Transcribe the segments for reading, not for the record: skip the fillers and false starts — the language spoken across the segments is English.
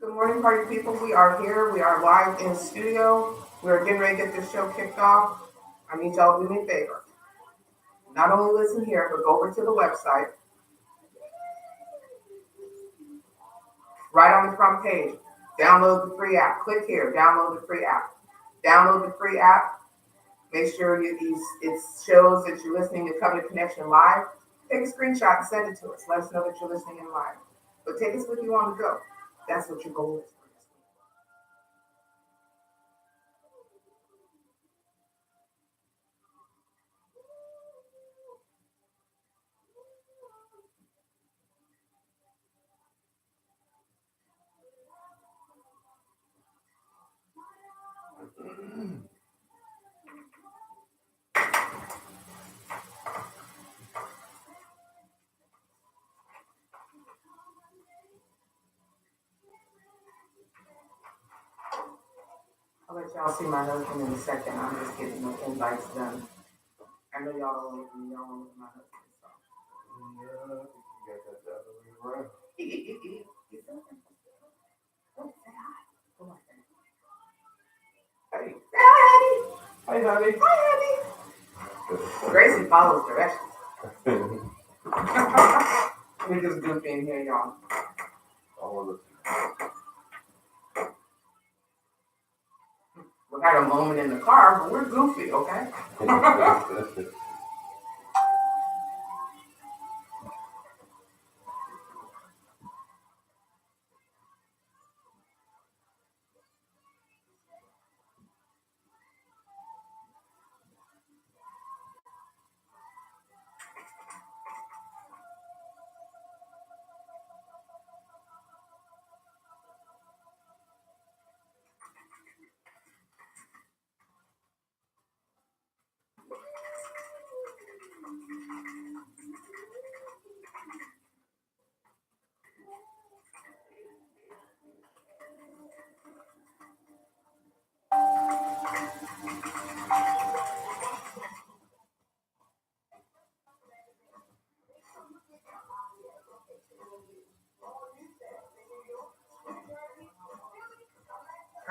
Good morning, party people. We are here. We are live in studio. We're getting ready to get this show kicked off. I need y'all to do me a favor. Not only listen here, but go over to the website. Right on the front page. Download the free app. Click here. Download the free app. Download the free app. Make sure it shows that you're listening to Covenant Connection live. Take a screenshot and send it to us. Let us know that you're listening in live. But take us with you on the go. That's what your goal is. I'll let y'all see my husband in a second. I'm just getting the invites done. I know y'all don't look at me, y'all don't look at my husband. So. Yeah, you got that the other way around. Hey. Hey, Hey, honey. Hi, honey. Gracie follows directions. We just goofy in here, y'all. All of it. We had a moment in the car, but we're goofy, okay?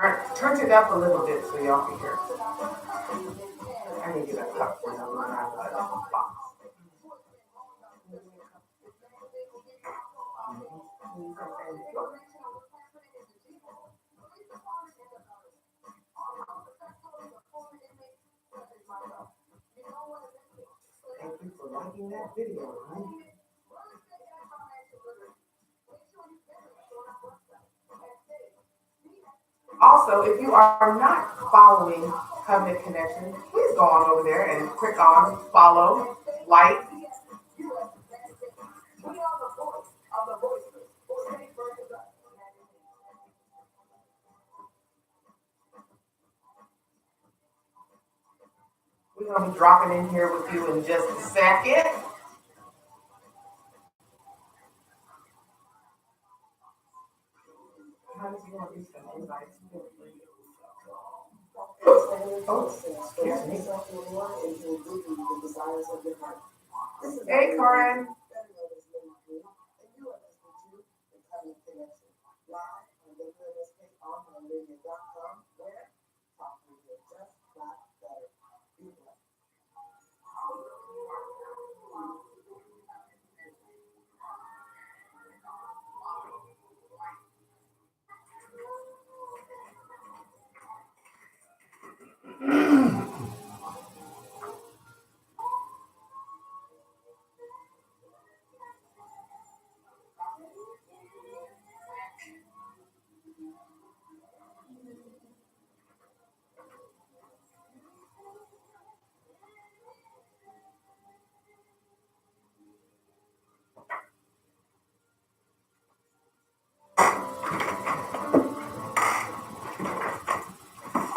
All right, turn it up a little bit so y'all can hear. I need to get a cup for them. Box. Thank you for liking liking that video, right? Also, if you are not following Covenant Connection, please go on over there and click on follow, like. We're going to be dropping in here with you in just a second. How does he want these invites? Hey, Corin.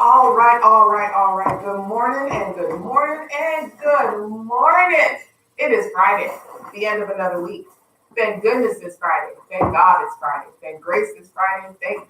All right, all right, all right. Good morning and good morning and good morning. It is Friday, the end of another week. Thank goodness it's Friday. Thank God it's Friday. Thank grace it's Friday. Thank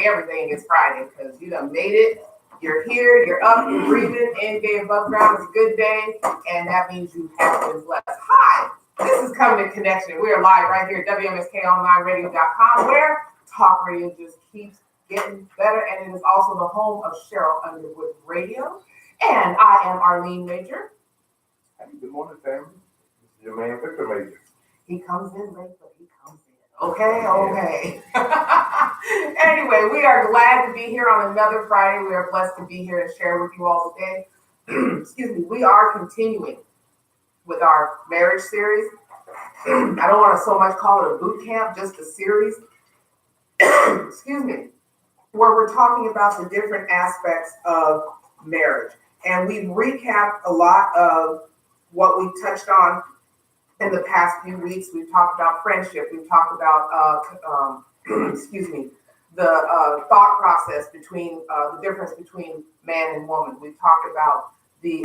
everything it's Friday because you done made it. You're here, you're up, you're breathing. Any day above ground is a good day, and that means you have been blessed. Hi, this is Covenant Connection. We are live right here at WMSKOnlineradio.com, where talk radio just keeps getting better, and it is also the home of Cheryl Underwood Radio. And I am Arlene Major. Hey, good morning, family. This is your man, Victor Major. He comes in late, but he comes in. Okay. Anyway, we are glad to be here on another Friday. We are blessed to be here and share with you all today. Excuse me. We are continuing with our marriage series. I don't want to so much call it a boot camp, just a series. Excuse me. Where we're talking about the different aspects of marriage. And we've recapped a lot of what we touched on in the past few weeks. We've talked about friendship. We've talked about, excuse me, the thought process between the difference between man and woman. We've talked about the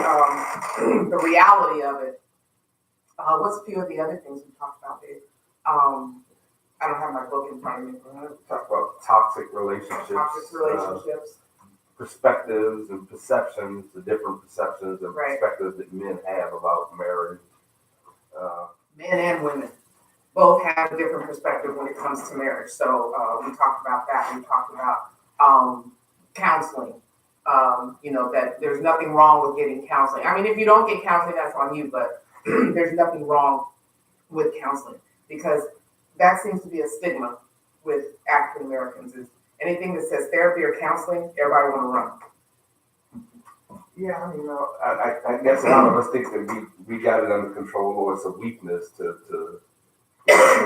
the reality of it. What's a few of the other things we talked about, Dave? I don't have my book in front of me. Talk about toxic relationships. Perspectives and perceptions, the different perceptions and perspectives that men have about marriage. Men and women both have a different perspective when it comes to marriage. So we talked about that. We talked about counseling. That there's nothing wrong with getting counseling. I mean, if you don't get counseling, that's on you, but there's nothing wrong with counseling because that seems to be a stigma with African Americans. Is anything that says therapy or counseling, everybody want to run. Yeah, I guess a lot of us think that we got it under control, or it's a weakness to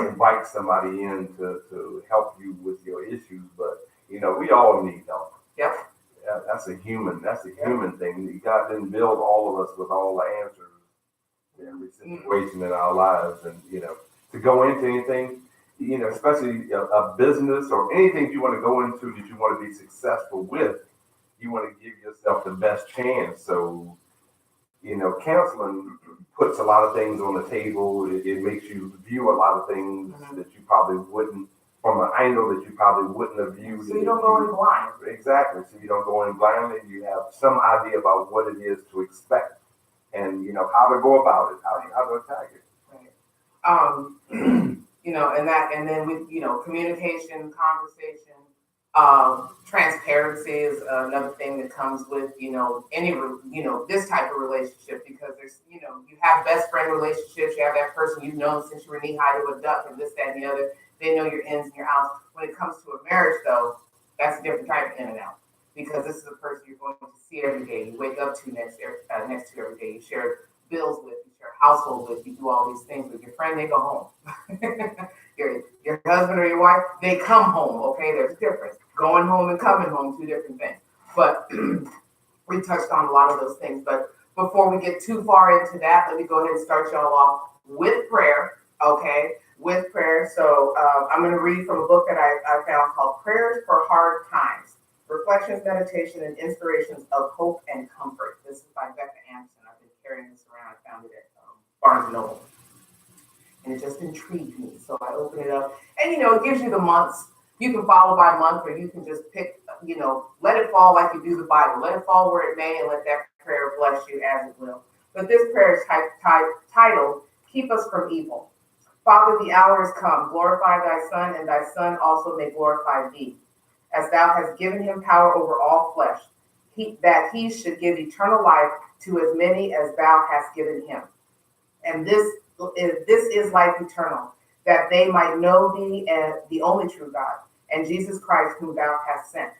invite somebody in to help you with your issues. But we all need help. Yep. Yeah, that's a human thing. God didn't build all of us with all the answers in every situation in our lives, and to go into anything, especially a business or anything you want to go into that you want to be successful with, you want to give yourself the best chance. So, counseling puts a lot of things on the table. It makes you view a lot of things that you probably wouldn't, from an angle that you probably wouldn't have viewed. So you don't go in blind. Exactly. So you don't go in blindly. You have some idea about what it is to expect and, how to go about it, how to attack it. Right. And then with, communication, conversation, transparency is another thing that comes with, this type of relationship, because there's, you have best friend relationships. You have that person you've known since you were knee high to a duck and this, that, and the other. They know your ins and your outs. When it comes to a marriage, though, that's a different type of in and out, because this is a person you're going to see every day. You wake up to next to every day. You share bills with, you share a household with, you do all these things with your friend, they go home. your husband or your wife, they come home, okay? There's a difference. Going home and coming home, two different things. But we touched on a lot of those things. But before we get too far into that, let me go ahead and start y'all off with prayer, okay? With prayer. So I'm going to read from a book that I found called Prayers for Hard Times, Reflections, Meditation, and Inspirations of Hope and Comfort. This is by Becca Anderson. I've been carrying this around. I found it at Barnes & Noble. And it just intrigued me. So I opened it up. And, it gives you the months. You can follow by month, or you can just pick, let it fall like you do the Bible. Let it fall where it may, and let that prayer bless you as it will. But this prayer is titled, Keep Us from Evil. Father, the hour is come. Glorify thy Son, and thy Son also may glorify thee, as thou hast given him power over all flesh, that he should give eternal life to as many as thou hast given him. And this is life eternal, that they might know thee, and the only true God, and Jesus Christ, whom thou hast sent.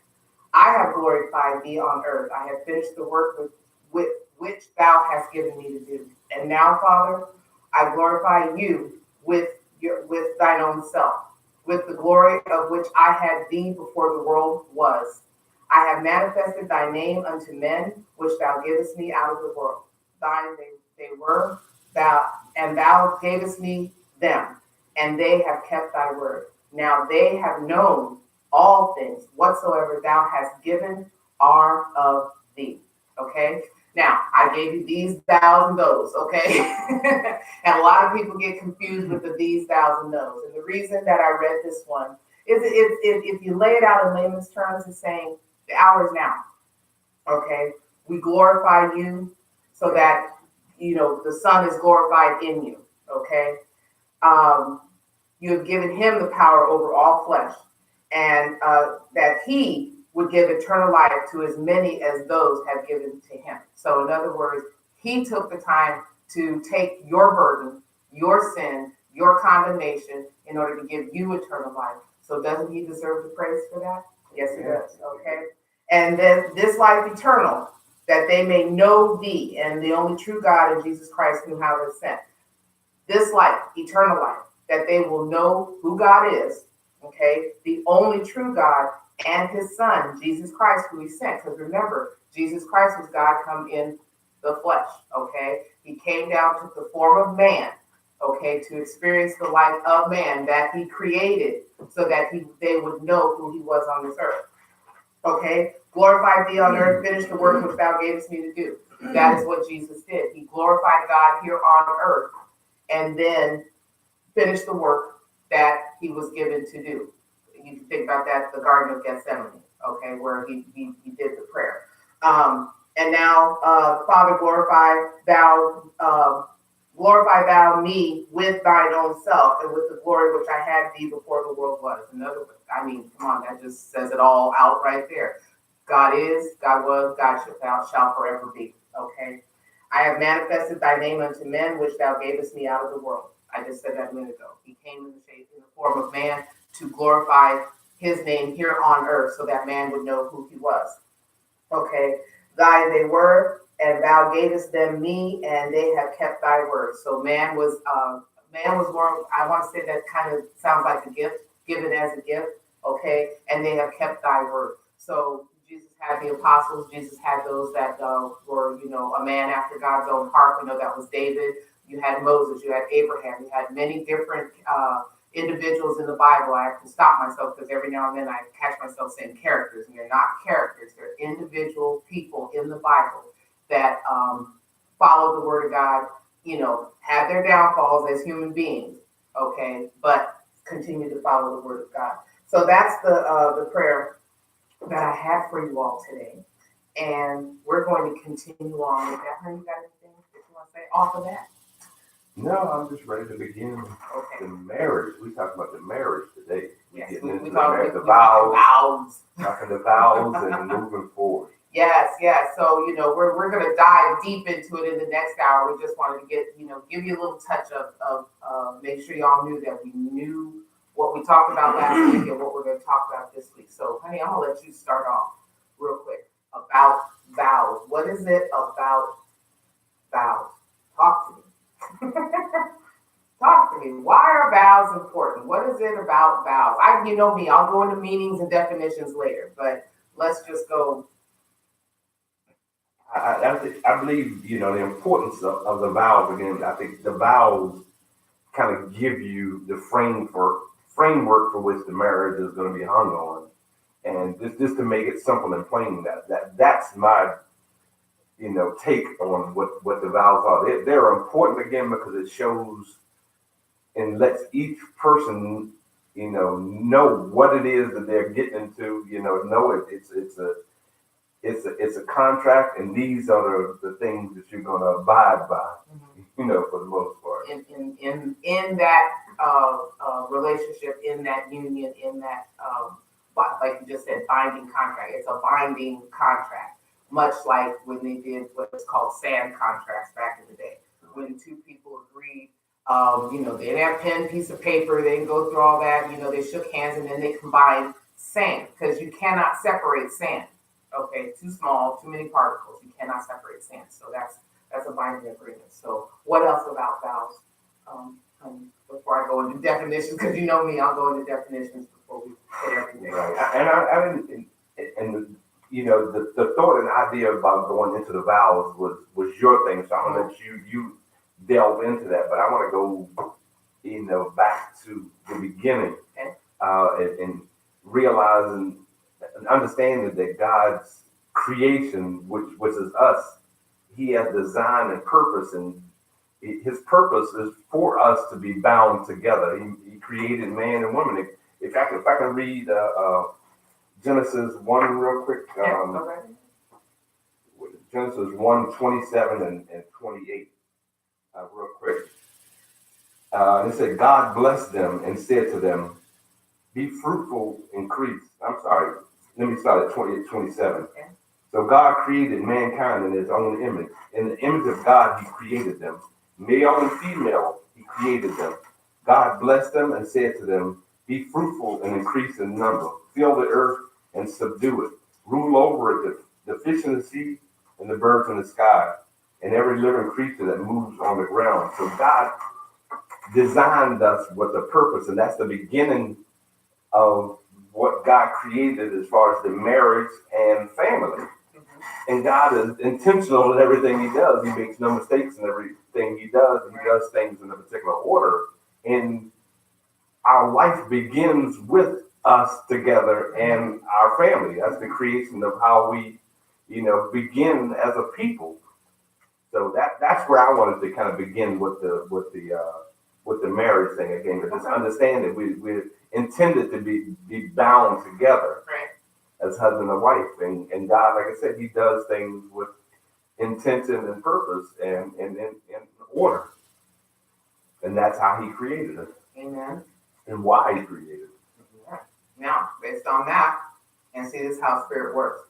I have glorified thee on earth. I have finished the work with which thou hast given me to do. And now, Father, I glorify you with thine own self, with the glory of which I had thee before the world was. I have manifested thy name unto men, which thou gavest me out of the world. Thine they were, thou gavest me them, and they have kept thy word. Now they have known all things whatsoever thou hast given are of thee. Okay? Now, I gave you these, thous, and those, okay? And a lot of people get confused with the these, thous, and those. And the reason that I read this one is if you lay it out in layman's terms, it's saying the hour is now, okay? We glorify you so that, the Son is glorified in you, okay? You have given him the power over all flesh, and that he would give eternal life to as many as those have given to him. So in other words, he took the time to take your burden, your sin, your condemnation in order to give you eternal life. So doesn't he deserve the praise for that? Yes, he does. Okay. And then this life eternal, that they may know thee and the only true God and Jesus Christ whom thou hast sent. This life, eternal life, that they will know who God is, okay, the only true God, and his Son, Jesus Christ, who he sent. Because remember, Jesus Christ was God come in the flesh, okay? He came down, took the form of man, okay, to experience the life of man that he created so that they would know who he was on this earth, okay? Glorify thee on earth, finish the work which thou gavest me to do. That is what Jesus did. He glorified God here on earth and then finished the work that he was given to do. You can think about that, the Garden of Gethsemane, okay, where he did the prayer. And now, Father, glorify thou me with thine own self and with the glory which I had thee before the world was. In other words, come on, that just says it all out right there. God is, God was, God shall forever be, okay? I have manifested thy name unto men, which thou gavest me out of the world. I just said that a minute ago. He came in the form of man to glorify his name here on earth so that man would know who he was. Okay. Thine they were, and thou gavest them me, and they have kept thy word. So man was more, I want to say that kind of sounds like a gift, given as a gift. Okay. And they have kept thy word. So Jesus had the apostles. Jesus had those that were, a man after God's own heart. We know that was David. You had Moses, you had Abraham, you had many different individuals in the Bible. I have to stop myself because every now and then I catch myself saying characters, and they're not characters. They're individual people in the Bible that follow the word of God, have their downfalls as human beings, okay, but continue to follow the word of God. So that's the prayer that I had for you all today. And we're going to continue on with that. Honey, you got anything that you want to say off of that? No, I'm just ready to begin the marriage. We talked about the marriage today. Yes, Getting into the vows, talking the vows and moving forward. Yes. So, we're going to dive deep into it in the next hour. We just wanted to give you a little touch of make sure y'all knew that we knew what we talked about last week and what we're going to talk about this week. So, honey, I'm going to let you start off real quick about vows. What is it about vows? talk to me. Why are vows important? What is it about vows? You know me, I'll go into meanings and definitions later, but let's just go. I believe, the importance of the vows. Again, I think the vows kind of give you the framework for which the marriage is going to be hung on. And just to make it simple and plain, that's my take on what the vows are. They're important again because it shows and lets each person know what it is that they're getting into. Know it's a contract, and these are the things that you're going to abide by. For the most part. In that relationship, in that union, in that like you just said, binding contract. It's a binding contract, much like when they did what's called sand contracts back in the day, when two people agreed. They didn't have pen, piece of paper. They didn't go through all that. They shook hands and then they combined sand because you cannot separate sand. Okay, too small, too many particles. You cannot separate sand. So that's a binding agreement. So what else about vows? Before I go into definitions, because you know me, I'll go into definitions before we hit everything. Right. And the thought and idea about going into the vows was your thing. So I'm gonna let you delve into that. But I want to go, back to the beginning, and realizing and understanding that God's creation, which is us, He has design and purpose, and His purpose is for us to be bound together. He created man and woman. If I can read Genesis 1 real quick. Genesis 1:27 and 28, real quick. It said, God blessed them and said to them, be fruitful, increase. I'm sorry. Let me start at 27. Okay. So God created mankind in His own image. In the image of God, He created them. Male and female, He created them. God blessed them and said to them, be fruitful and increase in number. Fill the earth and subdue it. Rule over it, the fish in the sea and the birds in the sky, and every living creature that moves on the ground. So God designed us with a purpose, and that's the beginning of what God created as far as the marriage and family. And God is intentional in everything He does. He makes no mistakes in everything He does. He does things in a particular order. And our life begins with us together and our family. That's the creation of how we, begin as a people. So that's where I wanted to kind of begin with the marriage thing again. But just understand that we're intended to be bound together. Right. As husband and wife, and God, like I said, He does things with intention and purpose and order, and that's how He created us. Amen. And why He created us. Yeah. Now, based on that, and see, this is how spirit works.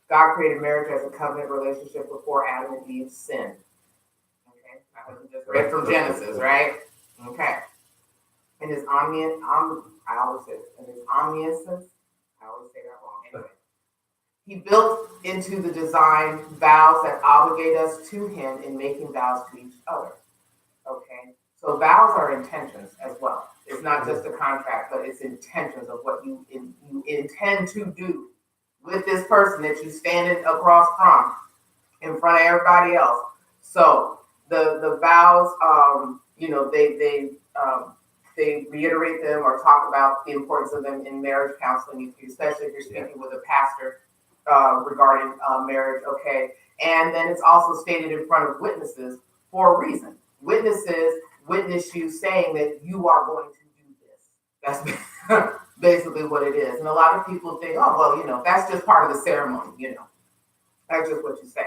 God created marriage as a covenant relationship before Adam and Eve sinned. Okay, I just read from Genesis, right? Okay. In His omniscience, I always say that wrong. Anyway, He built into the design vows that obligate us to Him in making vows to each other. Okay, so vows are intentions as well. It's not just a contract, but it's intentions of what you intend to do with this person that you standing across from, in front of everybody else. So the vows, they reiterate them or talk about the importance of them in marriage counseling, especially if you're speaking with a pastor regarding marriage, okay? And then it's also stated in front of witnesses for a reason. Witnesses witness you saying that you are going to do this. That's basically what it is. And a lot of people think, oh, well, that's just part of the ceremony, That's just what you say.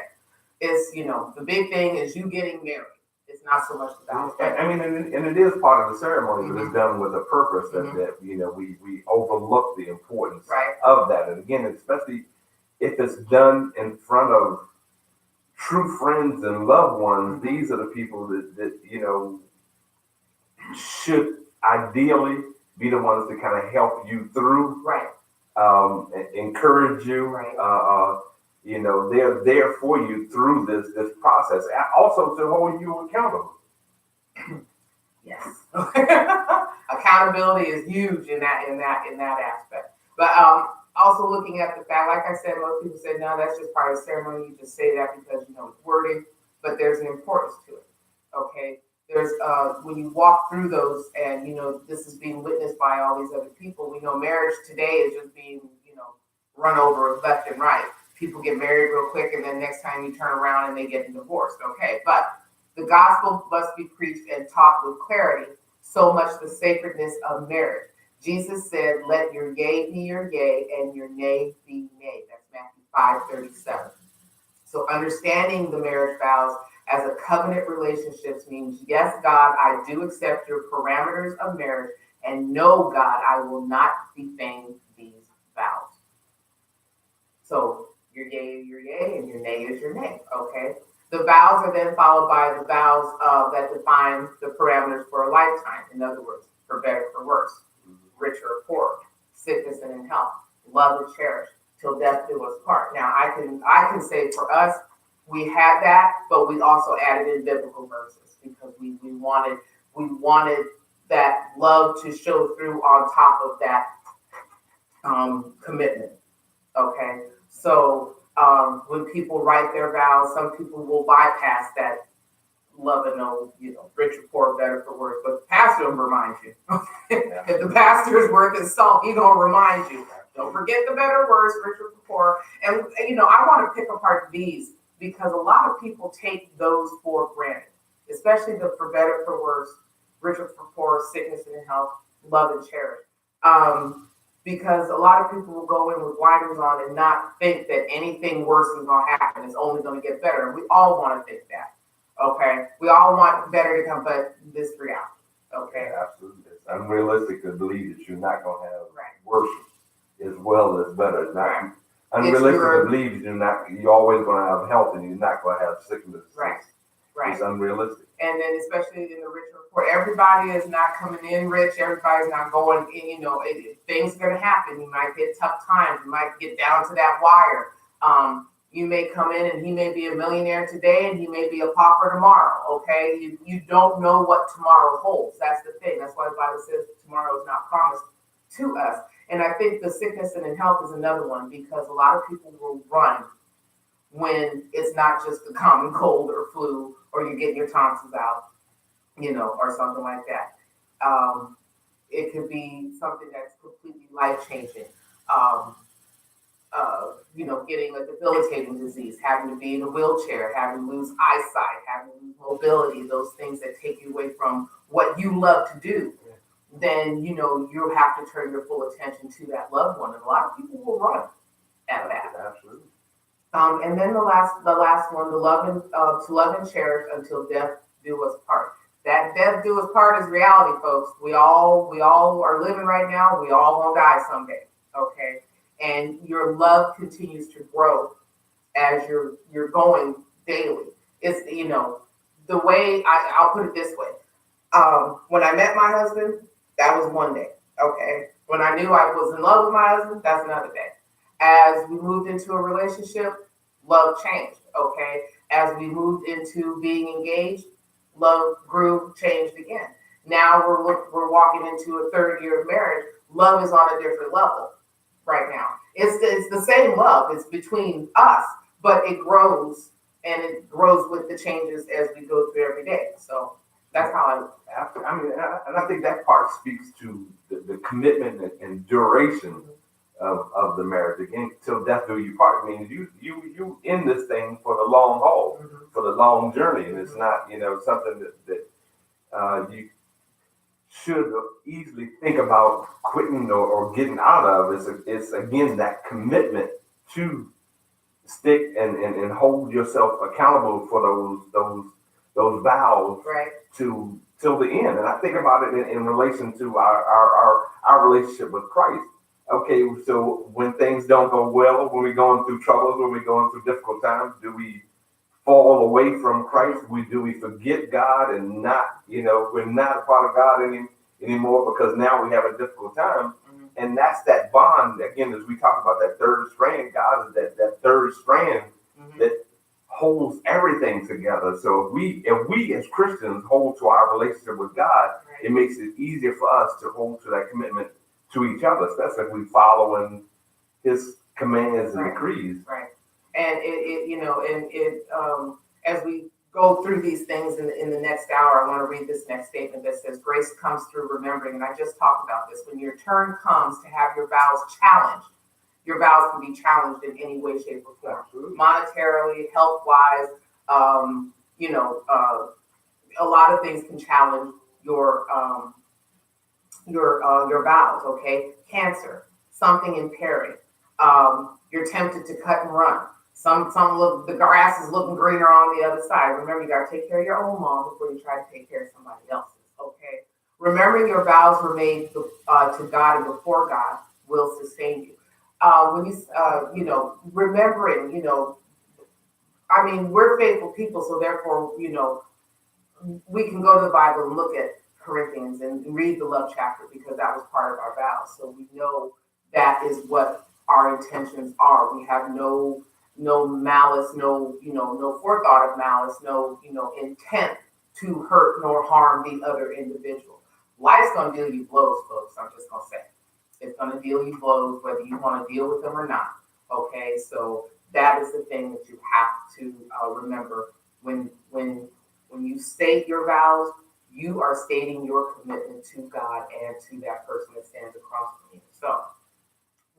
It's, the big thing is you getting married. It's not so much about that. I mean, and it is part of the ceremony, but it's done with a purpose that we overlook the importance of that. And again, especially if it's done in front of true friends and loved ones, these are the people that should ideally be the ones to kind of help you through, encourage you, they're there for you through this process, also to hold you accountable. Yes. Accountability is huge in that aspect. But also looking at the fact, like I said, most people say, no, that's just part of the ceremony. You just say that because it's wording, but there's an importance to it. Okay. There's when you walk through those, and this is being witnessed by all these other people. We know marriage today is just being run over left and right. People get married real quick, and then next time you turn around and they get divorced. Okay, but the gospel must be preached and taught with clarity, so much the sacredness of marriage. Jesus said, let your yea be your yea and your nay be nay. That's Matthew 5:37. So understanding the marriage vows as a covenant relationships means, yes, God, I do accept your parameters of marriage, and no, God, I will not defame these vows. So your yea is your yea and your nay is your nay, okay? The vows are then followed by the vows that define the parameters for a lifetime. In other words, for better, for worse, richer or poorer, sickness and in health, love and cherish, till death do us part. Now, I can say for us, we had that, but we also added in biblical verses because we wanted that love to show through on top of that commitment. Okay, so when people write their vows, some people will bypass that love and know, rich or poor, better for worse. But the pastor will remind you. If the pastor is worth his salt, he's gonna remind you. Don't forget the better or worse, rich or poor. And I want to pick apart these because a lot of people take those for granted, especially the for better for worse, richer for poor, sickness and health, love and cherish. Because a lot of people will go in with blinders on and not think that anything worse is going to happen. It's only going to get better. And we all want to think that. Okay? We all want better to come, but this reality. Okay? Yeah, absolutely. It's unrealistic to believe that you're not going to have worse as well as better. It's not unrealistic to believe that you're always going to have health and you're not going to have sickness. Right. It's unrealistic. And then especially in the rich report, everybody is not coming in rich. Everybody's not going in, things are going to happen. You might get tough times. You might get down to that wire. You may come in and he may be a millionaire today and he may be a pauper tomorrow. Okay. You don't know what tomorrow holds. That's the thing. That's why the Bible says tomorrow is not promised to us. And I think the sickness and in health is another one because a lot of people will run when it's not just a common cold or flu or you're getting your tonsils out, or something like that. It could be something that's completely life-changing. Getting a debilitating disease, having to be in a wheelchair, having to lose eyesight, having to lose mobility, those things that take you away from what you love to do. Then, you have to turn your full attention to that loved one. And a lot of people will run out of that. Absolutely. And then the last one, to love and cherish until death do us part. That death do us part is reality, folks. We all are living right now. We all gonna die someday. Okay, and your love continues to grow as you're going daily. It's the way I'll put it this way. When I met my husband, that was one day. Okay, when I knew I was in love with my husband, that's another day. As we moved into a relationship, love changed, okay? As we moved into being engaged, love grew, changed again. Now we're walking into a third year of marriage. Love is on a different level right now. It's the same love. It's between us, but it grows, and it grows with the changes as we go through every day. So that's how I look at it. And I think that part speaks to the commitment and duration of the marriage. Again, till death do you part. I mean, you in this thing for the long haul, for the long journey, and it's not something that you should easily think about quitting or getting out of. It's again that commitment to stick and hold yourself accountable for those vows to till the end. And I think about it in relation to our relationship with Christ. Okay, so when things don't go well, when we're going through troubles, when we're going through difficult times, do we fall away from Christ? Do we forget God and not, we're not a part of God anymore because now we have a difficult time? And that's that bond, again, as we talk about that third strand. God is that third strand that holds everything together. So if we as Christians hold to our relationship with God, it makes it easier for us to hold to that commitment to each other, especially if we following His commands and decrees. Right. And as we go through these things in the next hour, I want to read this next statement that says, grace comes through remembering. And I just talked about this. When your turn comes to have your vows challenged, your vows can be challenged in any way, shape, or form. Absolutely. Monetarily, health-wise, a lot of things can challenge your vows. Okay, cancer, something impairing. You're tempted to cut and run. Some look, the grass is looking greener on the other side. Remember, you got to take care of your own mom before you try to take care of somebody else's. Okay, remembering your vows were made to God and before God will sustain you. When remembering, I mean, we're faithful people, so therefore, we can go to the Bible and look at Corinthians and read the love chapter because that was part of our vows. So we know that is what our intentions are. We have no malice, no forethought of malice, no intent to hurt nor harm the other individual. Life's gonna deal you blows, folks. I'm just gonna say it's gonna deal you blows whether you want to deal with them or not. Okay, so that is the thing that you have to remember when you state your vows. You are stating your commitment to God and to that person that stands across from you. So,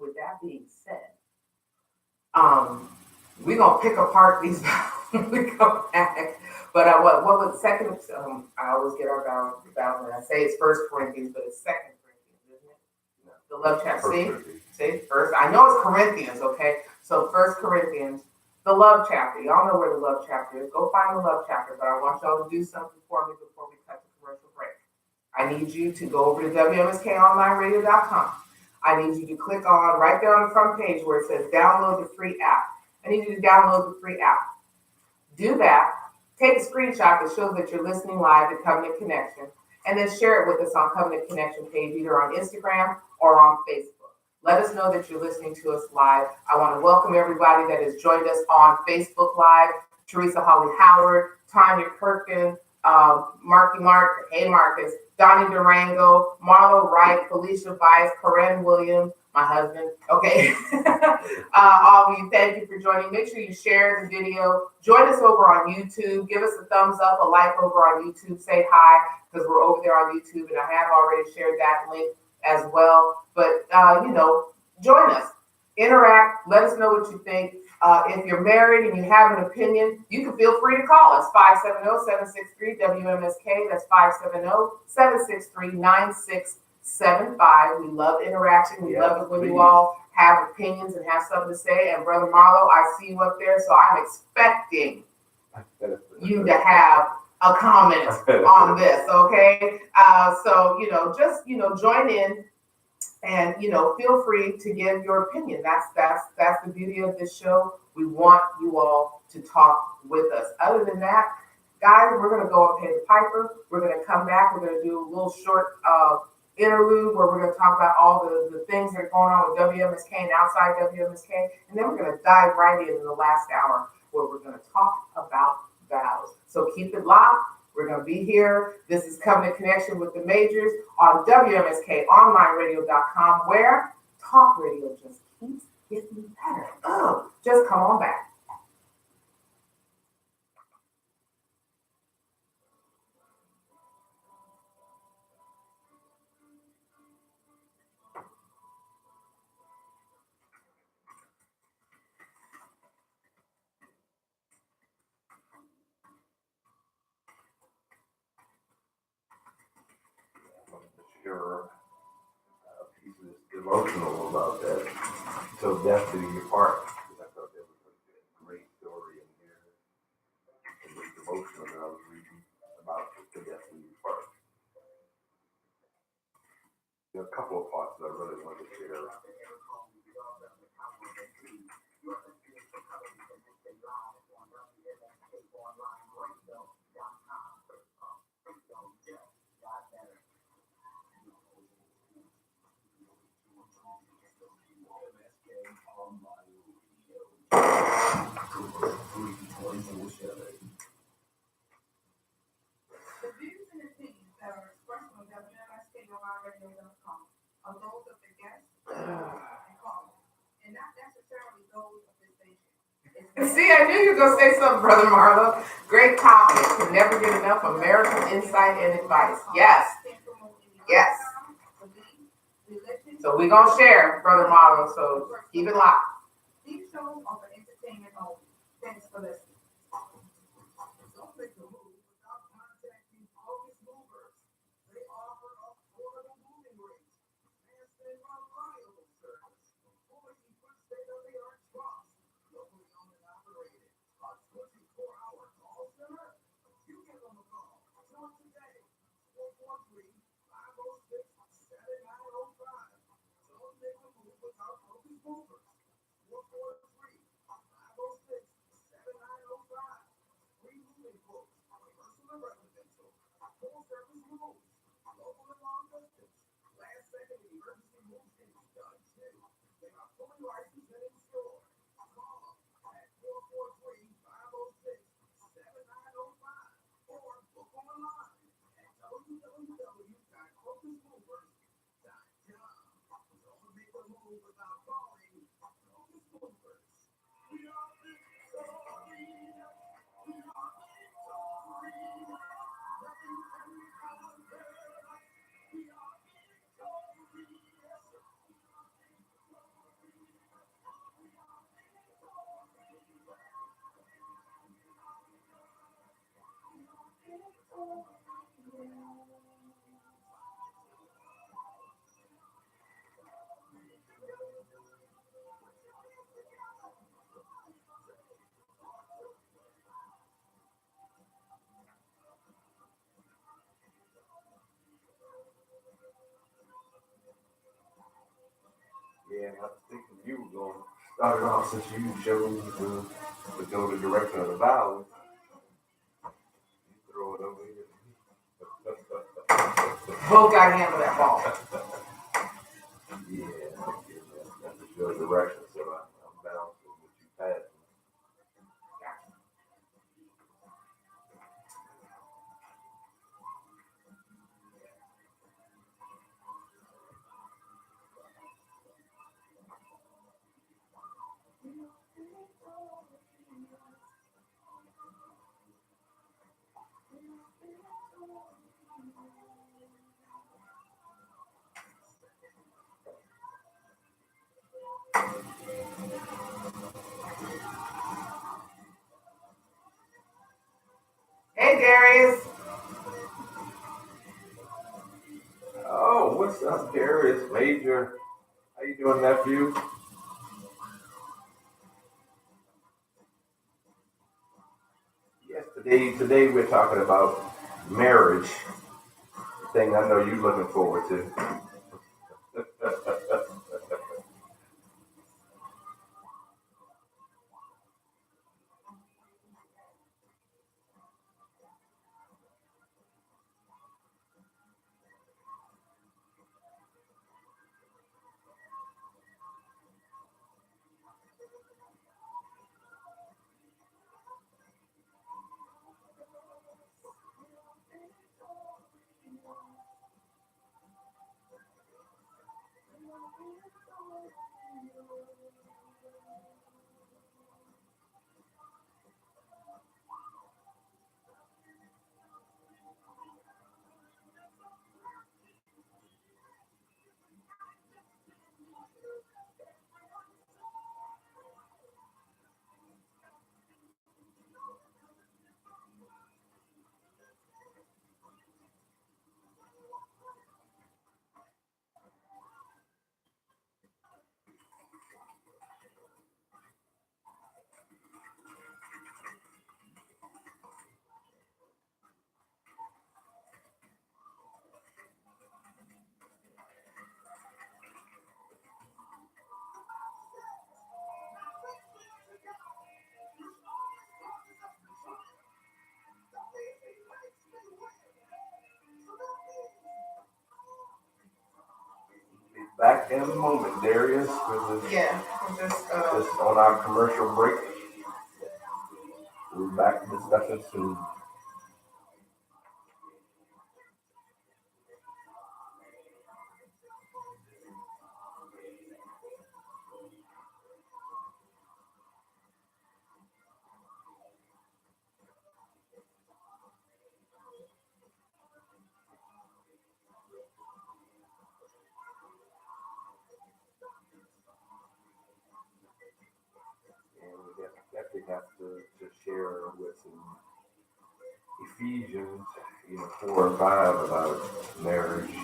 with that being said, we're gonna pick apart these vows when we come back. But what was second? I always get our vows when I say it's First Corinthians, but it's Second Corinthians, isn't it? No. The love chapter. See, first. I know it's Corinthians, okay? So First Corinthians, the love chapter. Y'all know where the love chapter is. Go find the love chapter. But I want y'all to do something for me before we cut the commercial break. I need you to go over to WMSKOnlineradio.com. I need you to click on right there on the front page where it says download the free app. I need you to download the free app. Do that. Take a screenshot that shows that you're listening live to Covenant Connection, and then share it with us on Covenant Connection page, either on Instagram or on Facebook. Let us know that you're listening to us live. I want to welcome everybody that has joined us on Facebook Live. Teresa Holly Howard, Tanya Kirkin, Marky Mark, hey Marcus, Donnie Durango, Marlo Wright, Felicia Vice, Corinne Williams, my husband. Okay. All of you, thank you for joining. Make sure you share the video. Join us over on YouTube. Give us a thumbs up, a like over on YouTube. Say hi, because we're over there on YouTube, and I have already shared that link as well. But, join us. Interact. Let us know what you think. If you're married and you have an opinion, you can feel free to call us, 570-763-WMSK. That's 570-763-9675. We love interaction. We love it when you all have opinions and have something to say. And Brother Marlo, I see you up there, so I'm expecting you to have a comment on this, okay? Just join in. And feel free to give your opinion. That's the beauty of this show. We want you all to talk with us. Other than that, guys, we're gonna go and pay the piper. We're gonna come back. We're gonna do a little short interlude where we're gonna talk about all the things that are going on with WMSK and outside WMSK, and then we're gonna dive right into the last hour where we're gonna talk about vows. So keep it locked. We're going to be here. This is Covenant Connection with the Majors on WMSKOnlineradio.com, where talk radio just keeps getting better. Oh, just come on back. Your piece is emotional about that. So death do you part. I thought that was a great story in here. It was emotional that I was reading about the death do you part. There are a couple of parts that I really wanted to share. The views and opinions that are expressed on WNSK.com are those of the guests and callers, and not necessarily those of this station. See, I knew you were going to say something, Brother Marlo. Great topic. Can never get enough American insight and advice. Yes. Yes. So we're going to share, Brother Marlo, so keep it locked. These shows are for entertainment only. Thanks for listening. Don't make a move without contacting August Movers. They offer affordable moving rates, fast and reliable service, fully equipped state-of-the-art trucks, locally owned and operated, a 24-hour call center. You give them a call. Talk today. 443-506-7905. Don't make a move without August Movers. 443-506-7905. Free moving quotes, personal and residential, full service moves, local and long distance. Last second emergency moves can be done too. They are fully licensed and insured. Call them at 443-506-7905 or book online at www.crocusmovers.com. Don't make a move without calling Crocus Movers. We are victorious. Yeah, I was thinking you were going to start it off since you chose to go the direction of the VOWS. You throw it over here. Both got to handle that ball. Yeah, that's your direction, so I'm bouncing with you passing. Hey, Darius. Oh, what's up, Darius Major? How you doing, nephew? Yes, today we're talking about marriage. Thing I know you're looking forward to. Back in a moment, Darius. Yeah, just on our commercial break. we're back to discussion soon. And we definitely have to share with some Ephesians, 4 and 5 about marriage.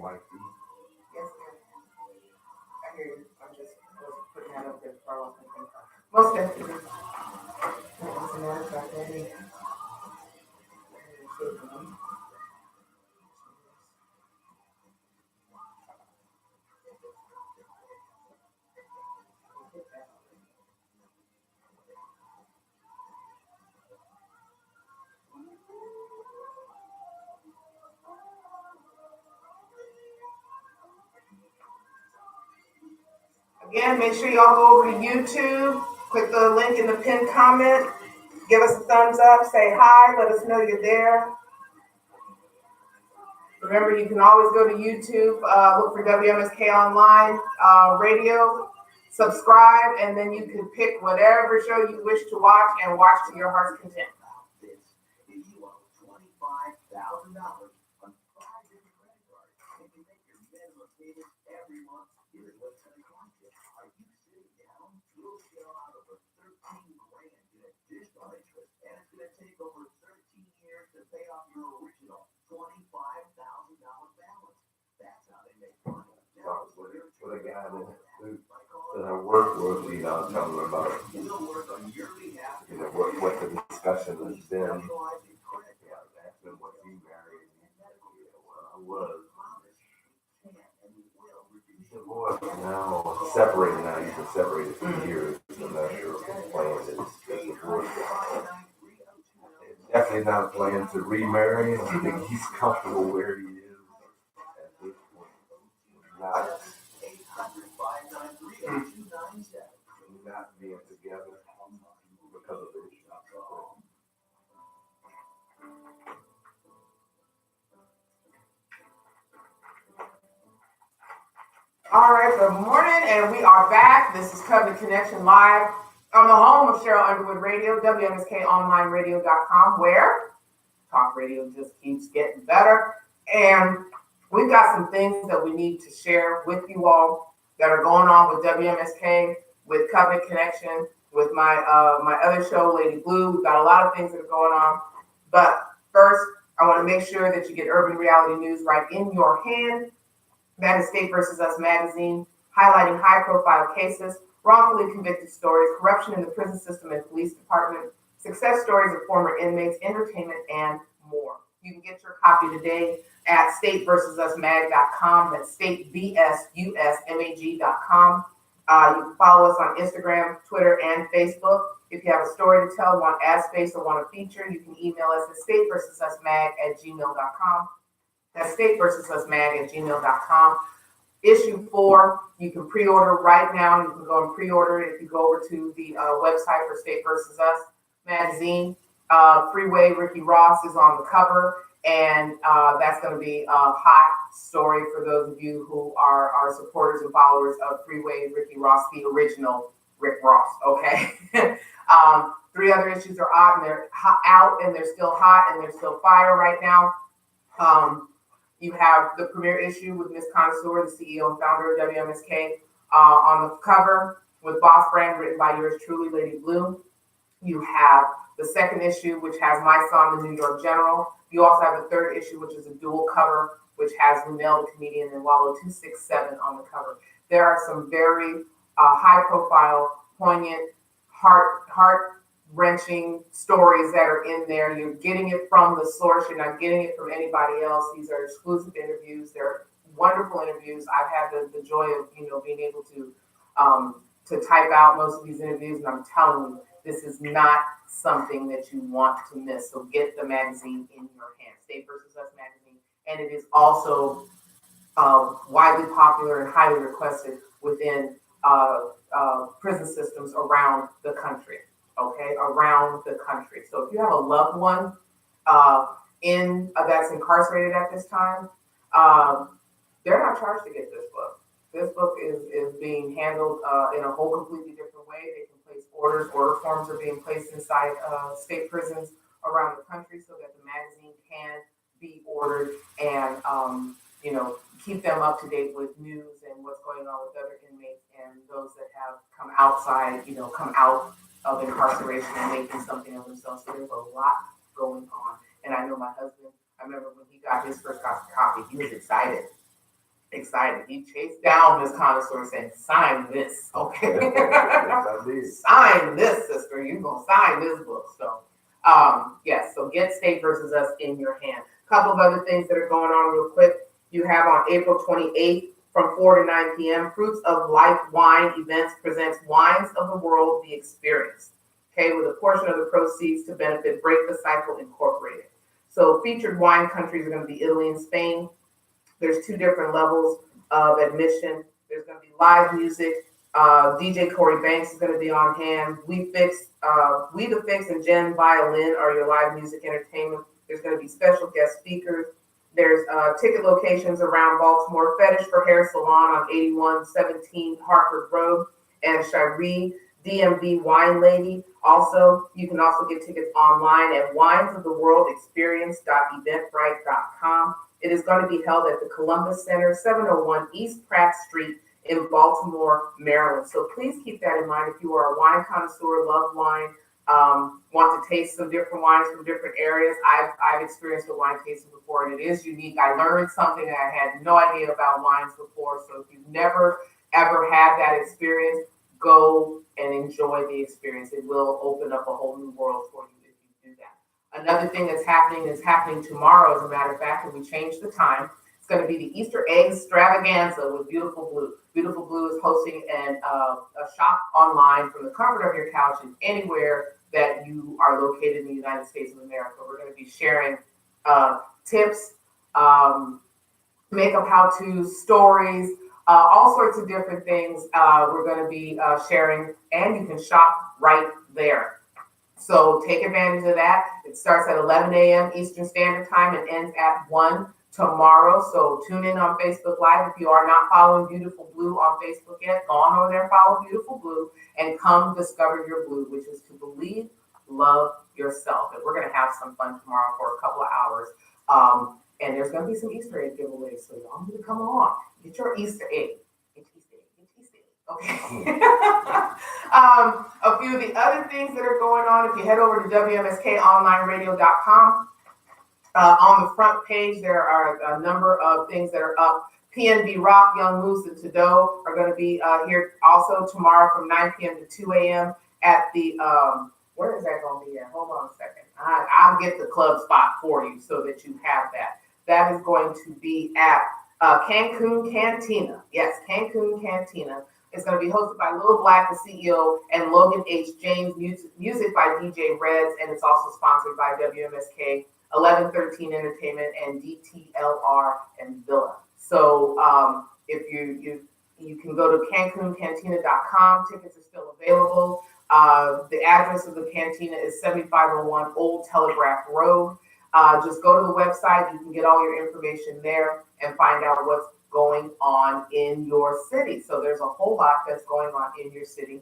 Like, Yes, ma'am. I hear you. I'm just putting that up there for all I think. Most definitely. As a matter of fact, let me show them. Again, make sure y'all go over to YouTube, click the link in the pinned comment, give us a thumbs up, say hi, let us know you're there. Remember, you can always go to YouTube, look for WMSK Online Radio, subscribe, and then you can pick whatever show you wish to watch and watch to your heart's content. With a guy that I work with, telling them about, what the discussion has been. I asked him what he married, I was. He said, boy, now separated now, you've been separated for years, no matter sure what the plan is divorce. Definitely not a plan to remarry. I think he's comfortable where he is at this point. Not being together because of the issue. All right, good morning, and we are back. This is Covenant Connection Live on the home of Cheryl Underwood Radio, WMSKOnlineRadio.com, where talk radio just keeps getting better. And we've got some things that we need to share with you all that are going on with WMSK, with Covenant Connection, with my other show, Lady Blue. We've got a lot of things that are going on. But first, I want to make sure that you get Urban Reality News right in your hand. That is State versus Us magazine, highlighting high-profile cases, wrongfully convicted stories, corruption in the prison system and police department, success stories of former inmates, entertainment, and more. You can get your copy today at stateversususmag.com. That's stateversusmag.com. You can follow us on Instagram, Twitter, and Facebook. If you have a story to tell, want ad space, or want a feature, you can email us at stateversususmag@gmail.com. That's stateversususmag@gmail.com. Issue 4, you can pre-order right now. You can go and pre-order it if you go over to the website for State versus Us magazine. Freeway Ricky Ross is on the cover, and that's going to be a hot story for those of you who are supporters and followers of Freeway Ricky Ross, the original Rick Ross. Okay. 3 other issues are out, and they're out, and they're still hot, and they're still fire right now. You have the premiere issue with Miss Connoisseur, the CEO and founder of WMSK, on the cover with Boss Brand, written by yours truly, Lady Blue. You have the second issue, which has my son, the New York General. You also have the third issue, which is a dual cover, which has Lunel, the comedian, and Wallow 267 on the cover. There are some very high-profile, poignant, heart-wrenching stories that are in there. You're getting it from the source. You're not getting it from anybody else. These are exclusive interviews. They're wonderful interviews. I've had the joy of being able to type out most of these interviews, and I'm telling you, this is not something that you want to miss. So get the magazine in your hand, State versus Us magazine, and it is also widely popular and highly requested within prison systems around the country. Okay, around the country. So if you have a loved one uh, in that's incarcerated at this time, um, they're not charged to get this book. This book is being handled in a whole completely different way. They can place orders. Order forms are being placed inside state prisons around the country so that the magazine can be ordered and keep them up to date with news and what's going on with other inmates and those that have come outside, come out of incarceration and making something of themselves. So there's a lot going on. And I know my husband, I remember when he got his first copy, he was excited. Excited. He chased down this connoisseur saying, sign this, okay? Yes, sign this, sister. You're going to sign this book. So, yes, so get State versus Us in your hand. A couple of other things that are going on real quick. You have on April 28th from 4 to 9 p.m., Fruits of Life Wine Events presents Wines of the World, the Experience, okay, with a portion of the proceeds to benefit Break the Cycle Incorporated. So featured wine countries are going to be Italy and Spain. There's two different levels of admission. There's going to be live music. DJ Corey Banks is going to be on hand. We the Fix, and Jen Violin are your live music entertainment. There's going to be special guest speakers. There's ticket locations around Baltimore. Fetish for Hair Salon on 8117 Hartford Road, and Shiree DMV Wine Lady. Also, you can also get tickets online at winesoftheworldexperience.eventbrite.com. It is going to be held at the Columbus Center, 701 East Pratt Street in Baltimore, Maryland. So please keep that in mind if you are a wine connoisseur, love wine, want to taste some different wines from different areas. I've experienced a wine tasting before, and it is unique. I learned something that I had no idea about wines before. So if you've never, ever had that experience, go and enjoy the experience. It will open up a whole new world for you if you do that. Another thing that's happening is happening tomorrow, as a matter of fact, and we changed the time. It's going to be the Easter egg extravaganza with Beautiful Blue. Beautiful Blue is hosting a shop online from the comfort of your couch and anywhere that you are located in the United States of America. We're going to be sharing tips, makeup how-to stories, all sorts of different things we're going to be sharing, and you can shop right there. So take advantage of that. It starts at 11 a.m. Eastern Standard Time and ends at 1 tomorrow. So tune in on Facebook Live. If you are not following Beautiful Blue on Facebook yet, go on over there and follow Beautiful Blue and come discover your blue, which is to believe, love yourself. And we're going to have some fun tomorrow for a couple of hours. And there's going to be some Easter egg giveaways. So y'all need to come along. Get your Easter egg. Get your Easter egg. Get your Easter egg. Okay. A few of the other things that are going on, if you head over to WMSKOnlineradio.com, on the front page, there are a number of things that are up. PNB Rock, Young Moose, and Tado are going to be here also tomorrow from 9 p.m. to 2 a.m. at the, where is that going to be at? Hold on a second. I'll get the club spot for you so that you have that. That is going to be at Cancun Cantina. Yes, Cancun Cantina. It's going to be hosted by Lil Black, the CEO, and Logan H. James, music by DJ Reds, and it's also sponsored by WMSK, 1113 Entertainment, and DTLR and Villa. So if you can go to CancunCantina.com. Tickets are still available. The address of the cantina is 7501 Old Telegraph Road. Just go to the website. You can get all your information there and find out what's going on in your city. So there's a whole lot that's going on in your city.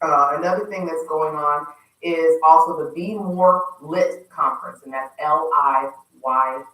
Another thing that's going on is also the Be More Lit Conference, and that's LIYT.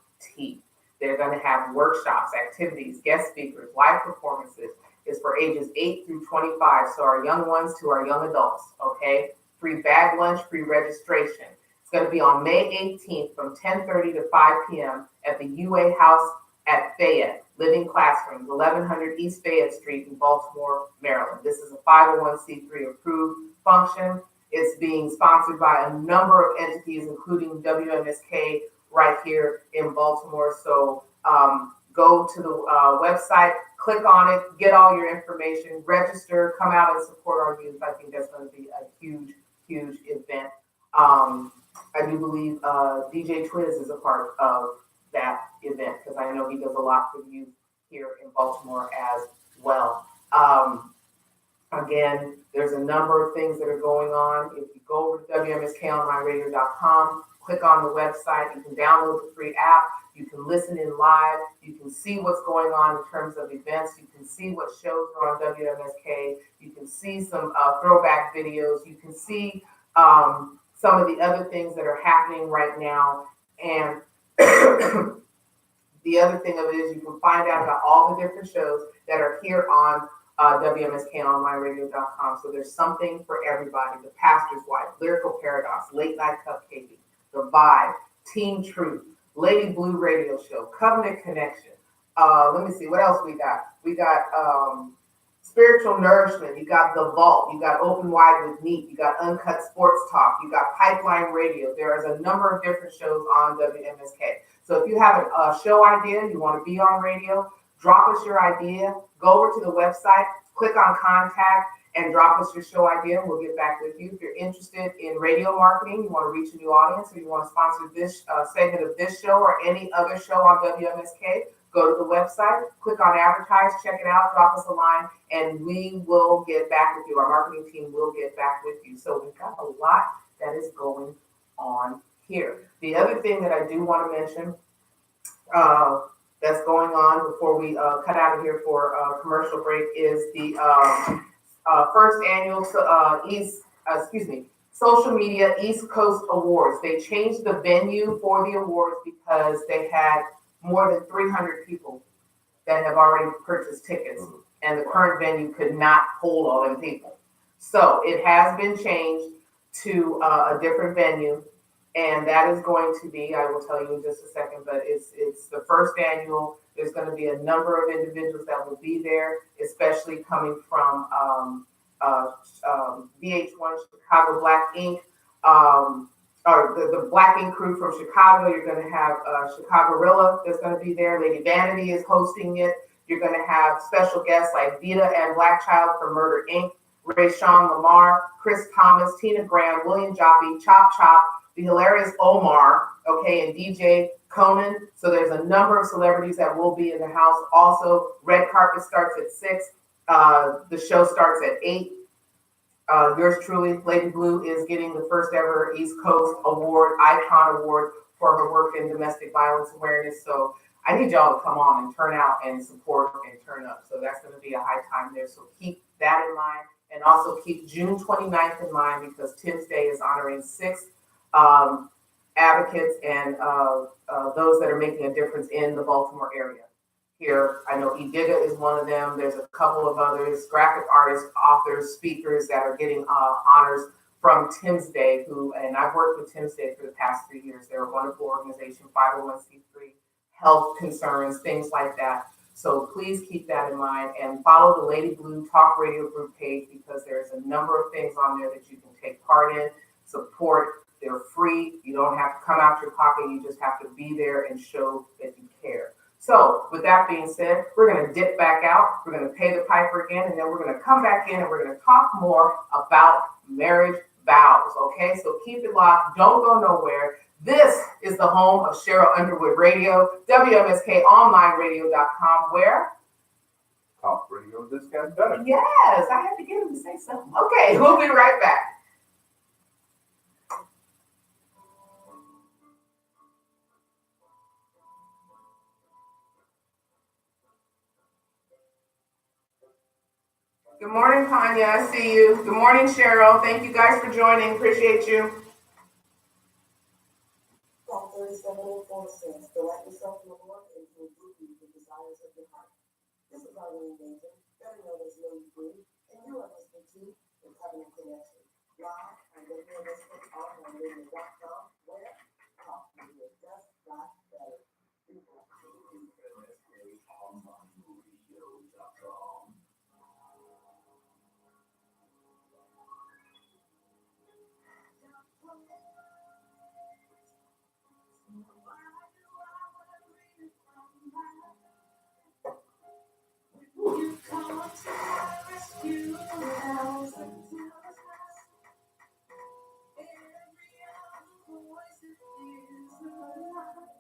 They're going to have workshops, activities, guest speakers, live performances. It's for ages 8 through 25, so our young ones to our young adults, okay? Free bag lunch, free registration. It's going to be on May 18th from 10:30 to 5 p.m. at the UA House at Fayette, Living Classrooms, 1100 East Fayette Street in Baltimore, Maryland. This is a 501c3 approved function. It's being sponsored by a number of entities, including WMSK right here in Baltimore. So go to the website, click on it, get all your information, register, come out and support our youth. I think that's going to be a huge, huge event. I do believe DJ Twiz is a part of that event because I know he does a lot for the youth here in Baltimore as well. Again, there's a number of things that are going on. If you go over to WMSKonlineradio.com, click on the website, you can download the free app, you can listen in live, you can see what's going on in terms of events, you can see what shows are on WMSK, you can see some throwback videos, you can see some of the other things that are happening right now. And the other thing of it is you can find out about all the different shows that are here on WMSKonlineradio.com. So there's something for everybody. The Pastor's Wife, Lyrical Paradox, Late Night Cupcaking, The Vibe, Team Truth, Lady Blue Radio Show, Covenant Connection. Let me see, what else we got? We got Spiritual Nourishment. You got The Vault. You got Open Wide with Neat. You got Uncut Sports Talk. You got Pipeline Radio. There is a number of different shows on WMSK. So if you have a show idea, you want to be on radio, drop us your idea, go over to the website, click on contact, and drop us your show idea, and we'll get back with you. If you're interested in radio marketing, you want to reach a new audience, or you want to sponsor this segment of this show or any other show on WMSK, go to the website, click on advertise, check it out, drop us a line, and we will get back with you. Our marketing team will get back with you. So we've got a lot that is going on here. The other thing that I do want to mention that's going on before we cut out of here for a commercial break is the first annual Social Media East Coast Awards. They changed the venue for the awards because they had more than 300 people that have already purchased tickets, and the current venue could not hold all them people. So it has been changed to a different venue, and that is going to be, I will tell you in just a second, but it's the first annual. There's going to be a number of individuals that will be there, especially coming from VH1 Chicago Black Ink, or the Black Ink crew from Chicago. You're going to have Chicago that's going to be there. Lady Vanity is hosting it. You're going to have special guests like Vita and Black Child from Murder Inc., Ray Sean Lamar, Chris Thomas, Tina Graham, William Joppy, Chop Chop, the hilarious Omar, okay, and DJ Conan. So there's a number of celebrities that will be in the house. Also, red carpet starts at 6. The show starts at 8. Yours truly, Lady Blue, is getting the first ever East Coast Award, Icon Award, for her work in domestic violence awareness. So I need y'all to come on and turn out and support and turn up. So that's going to be a high time there. So keep that in mind. And also keep June 29th in mind, because Tim's Day is honoring 6 advocates and those that are making a difference in the Baltimore area. Here, I know Ediga is one of them. There's a couple of others, graphic artists, authors, speakers that are getting honors from Tim's Day, and I've worked with Tim's Day for the past 3 years. They're a wonderful organization, 501c3, health concerns, things like that. So please keep that in mind and follow the Lady Blue Talk Radio Group page, because there's a number of things on there that you can take part in, support. They're free. You don't have to come out your pocket. You just have to be there and show that you care. So with that being said, we're going to dip back out. We're going to pay the piper again, and then we're going to come back in and we're going to talk more about marriage vows. Okay, so keep it locked. Don't go nowhere. This is the home of Cheryl Underwood Radio, WMSKOnlineRadio.com, where Talk radio just got better. Yes, I had to get him to say something. Okay, we'll be right back. Good morning, Tanya. I see you. Good morning, Cheryl. Thank you guys for joining. Appreciate you. Psalm 37:4 delight yourself in the Lord, and he will give you the desires of your heart. This is our Wayne Benton, better known as Lady Blue, and you are listening to The Covenant Connection, live on WMSKOnlineRadio.com, where talk radio just got better. WMSKOnlineRadio.com. You come to my rescue, thousands of us. Every other voice that is alive.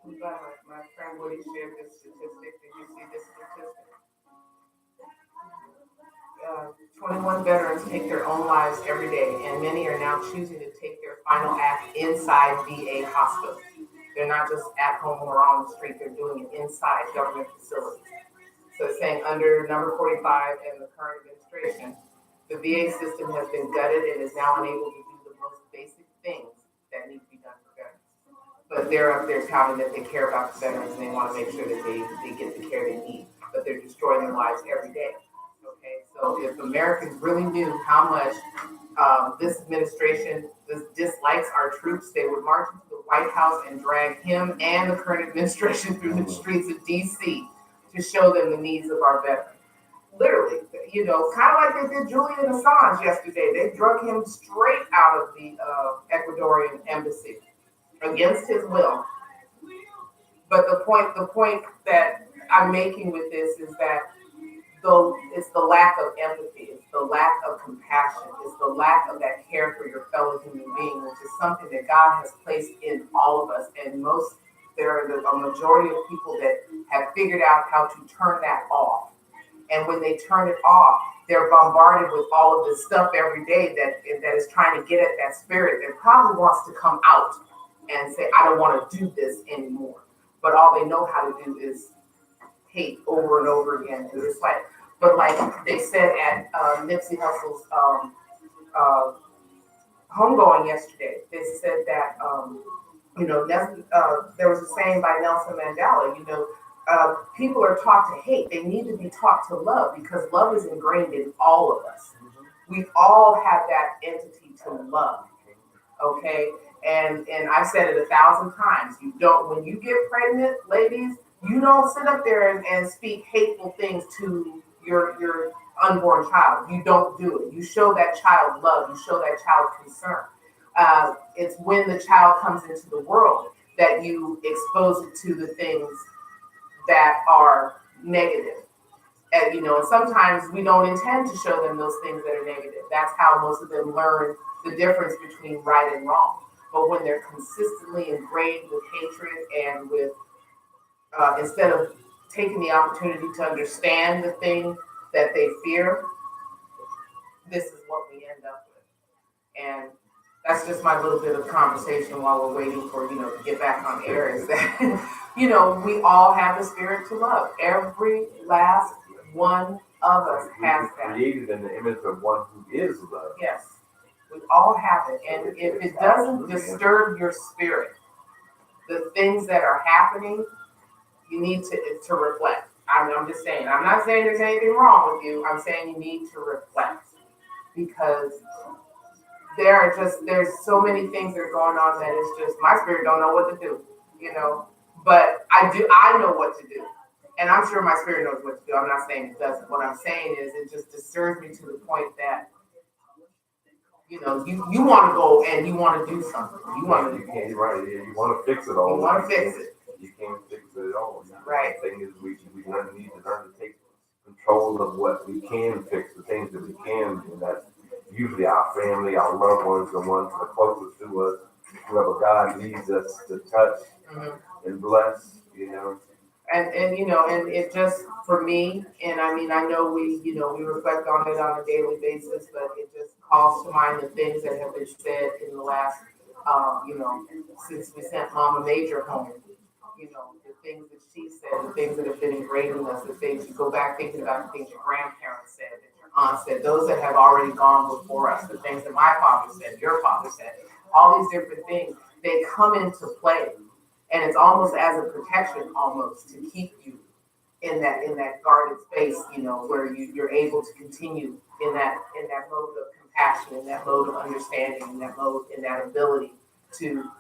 I'm glad my friend Woody shared this statistic. Did you see this statistic? 21 veterans take their own lives every day, and many are now choosing to take their final act inside VA hospitals. They're not just at home or on the street, they're doing it inside government facilities. So it's saying under number 45 and the current administration, the VA system has been gutted and is now unable to do the most basic things that need to be done for veterans. But they're up there touting that they care about the veterans and they want to make sure that they get the care they need. But they're destroying their lives every day. Okay, so if Americans really knew how much this administration dislikes our troops, they would march into the White House and drag him and the current administration through the streets of D.C. to show them the needs of our veterans. Literally, kind of like they did Julian Assange yesterday. They drug him straight out of the Ecuadorian embassy against his will. But the point that I'm making with this is that it's the lack of empathy, it's the lack of compassion, it's the lack of that care for your fellow human being, which is something that God has placed in all of us. And there are a majority of people that have figured out how to turn that off. And when they turn it off, they're bombarded with all of this stuff every day that is trying to get at that spirit that probably wants to come out and say, I don't want to do this anymore. But all they know how to do is hate over and over again. And it's like they said at Nipsey Hussle's uh, homegoing yesterday, they said that, there was a saying by Nelson Mandela, people are taught to hate. They need to be taught to love because love is ingrained in all of us. We all have that entity to love. Okay. And I've said it 1,000 times. When you get pregnant, ladies, you don't sit up there and speak hateful things to your unborn child. You don't do it. You show that child love. You show that child concern. It's when the child comes into the world that you expose it to the things that are negative. And sometimes we don't intend to show them those things that are negative. That's how most of them learn the difference between right and wrong. But when they're consistently ingrained with hatred and with, instead of taking the opportunity to understand the thing that they fear, this is what we end up with. And that's just my little bit of conversation while we're waiting for, to get back on air is that, we all have the spirit to love. Every last one of us has that. Created in the image of one who is love. Yes, we all have it. And if it doesn't disturb your spirit, the things that are happening, you need to reflect. I'm just saying, I'm not saying there's anything wrong with you. I'm saying you need to reflect because there's so many things that are going on that it's just, my spirit don't know what to do, but I know what to do. And I'm sure my spirit knows what to do. I'm not saying it doesn't. What I'm saying is it just disturbs me to the point that, you want to go and you want to do something. You want to fix it all. You want to fix it. You can't fix it all. Right. The thing is, we need to learn to take control of what we can fix, the things that we can do. And that's usually our family, our loved ones, the ones that are closest to us, whoever God leads us to touch and bless, And it just, for me, and I mean, I know we reflect on it on a daily basis, but it just calls to mind the things that have been said in the last, since we sent Mama Major home, the things that she said, the things that have been ingrained in us, the things you go back thinking about, the things your grandparents said, that your aunt said, those that have already gone before us, the things that my father said, your father said, all these different things, they come into play. And it's almost as a protection almost to keep you in that guarded space, where you're able to continue in that mode of compassion, in that mode of understanding, in that mode, in that ability to,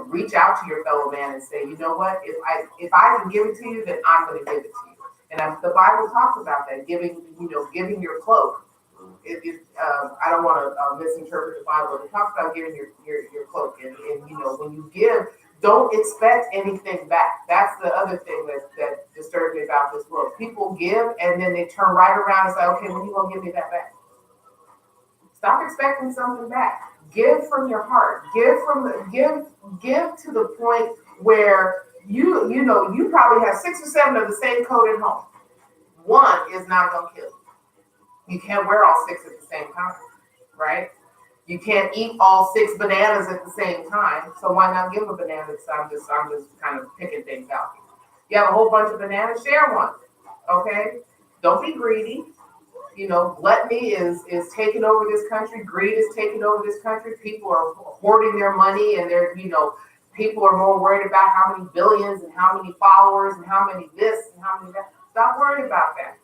reach out to your fellow man and say, you know what, if I can give it to you, then I'm going to give it to you. And the Bible talks about that, giving your cloak. I don't want to misinterpret the Bible. It talks about giving your cloak, and when you give, don't expect anything back. That's the other thing that disturbs me about this world. People give and then they turn right around and say, okay, when you gonna give me that back? Stop expecting something back. Give from your heart. Give to the point where You probably have 6 or 7 of the same coat at home. One is not gonna kill you. You can't wear all 6 at the same time, right? You can't eat all 6 bananas at the same time. So why not give a banana? So I'm just kind of picking things out. You have a whole bunch of bananas, share one. Okay? Don't be greedy. Gluttony is taking over this country. Greed is taking over this country. People are hoarding their money, and people are more worried about how many billions and how many followers and how many this and how many that. Stop worrying about that.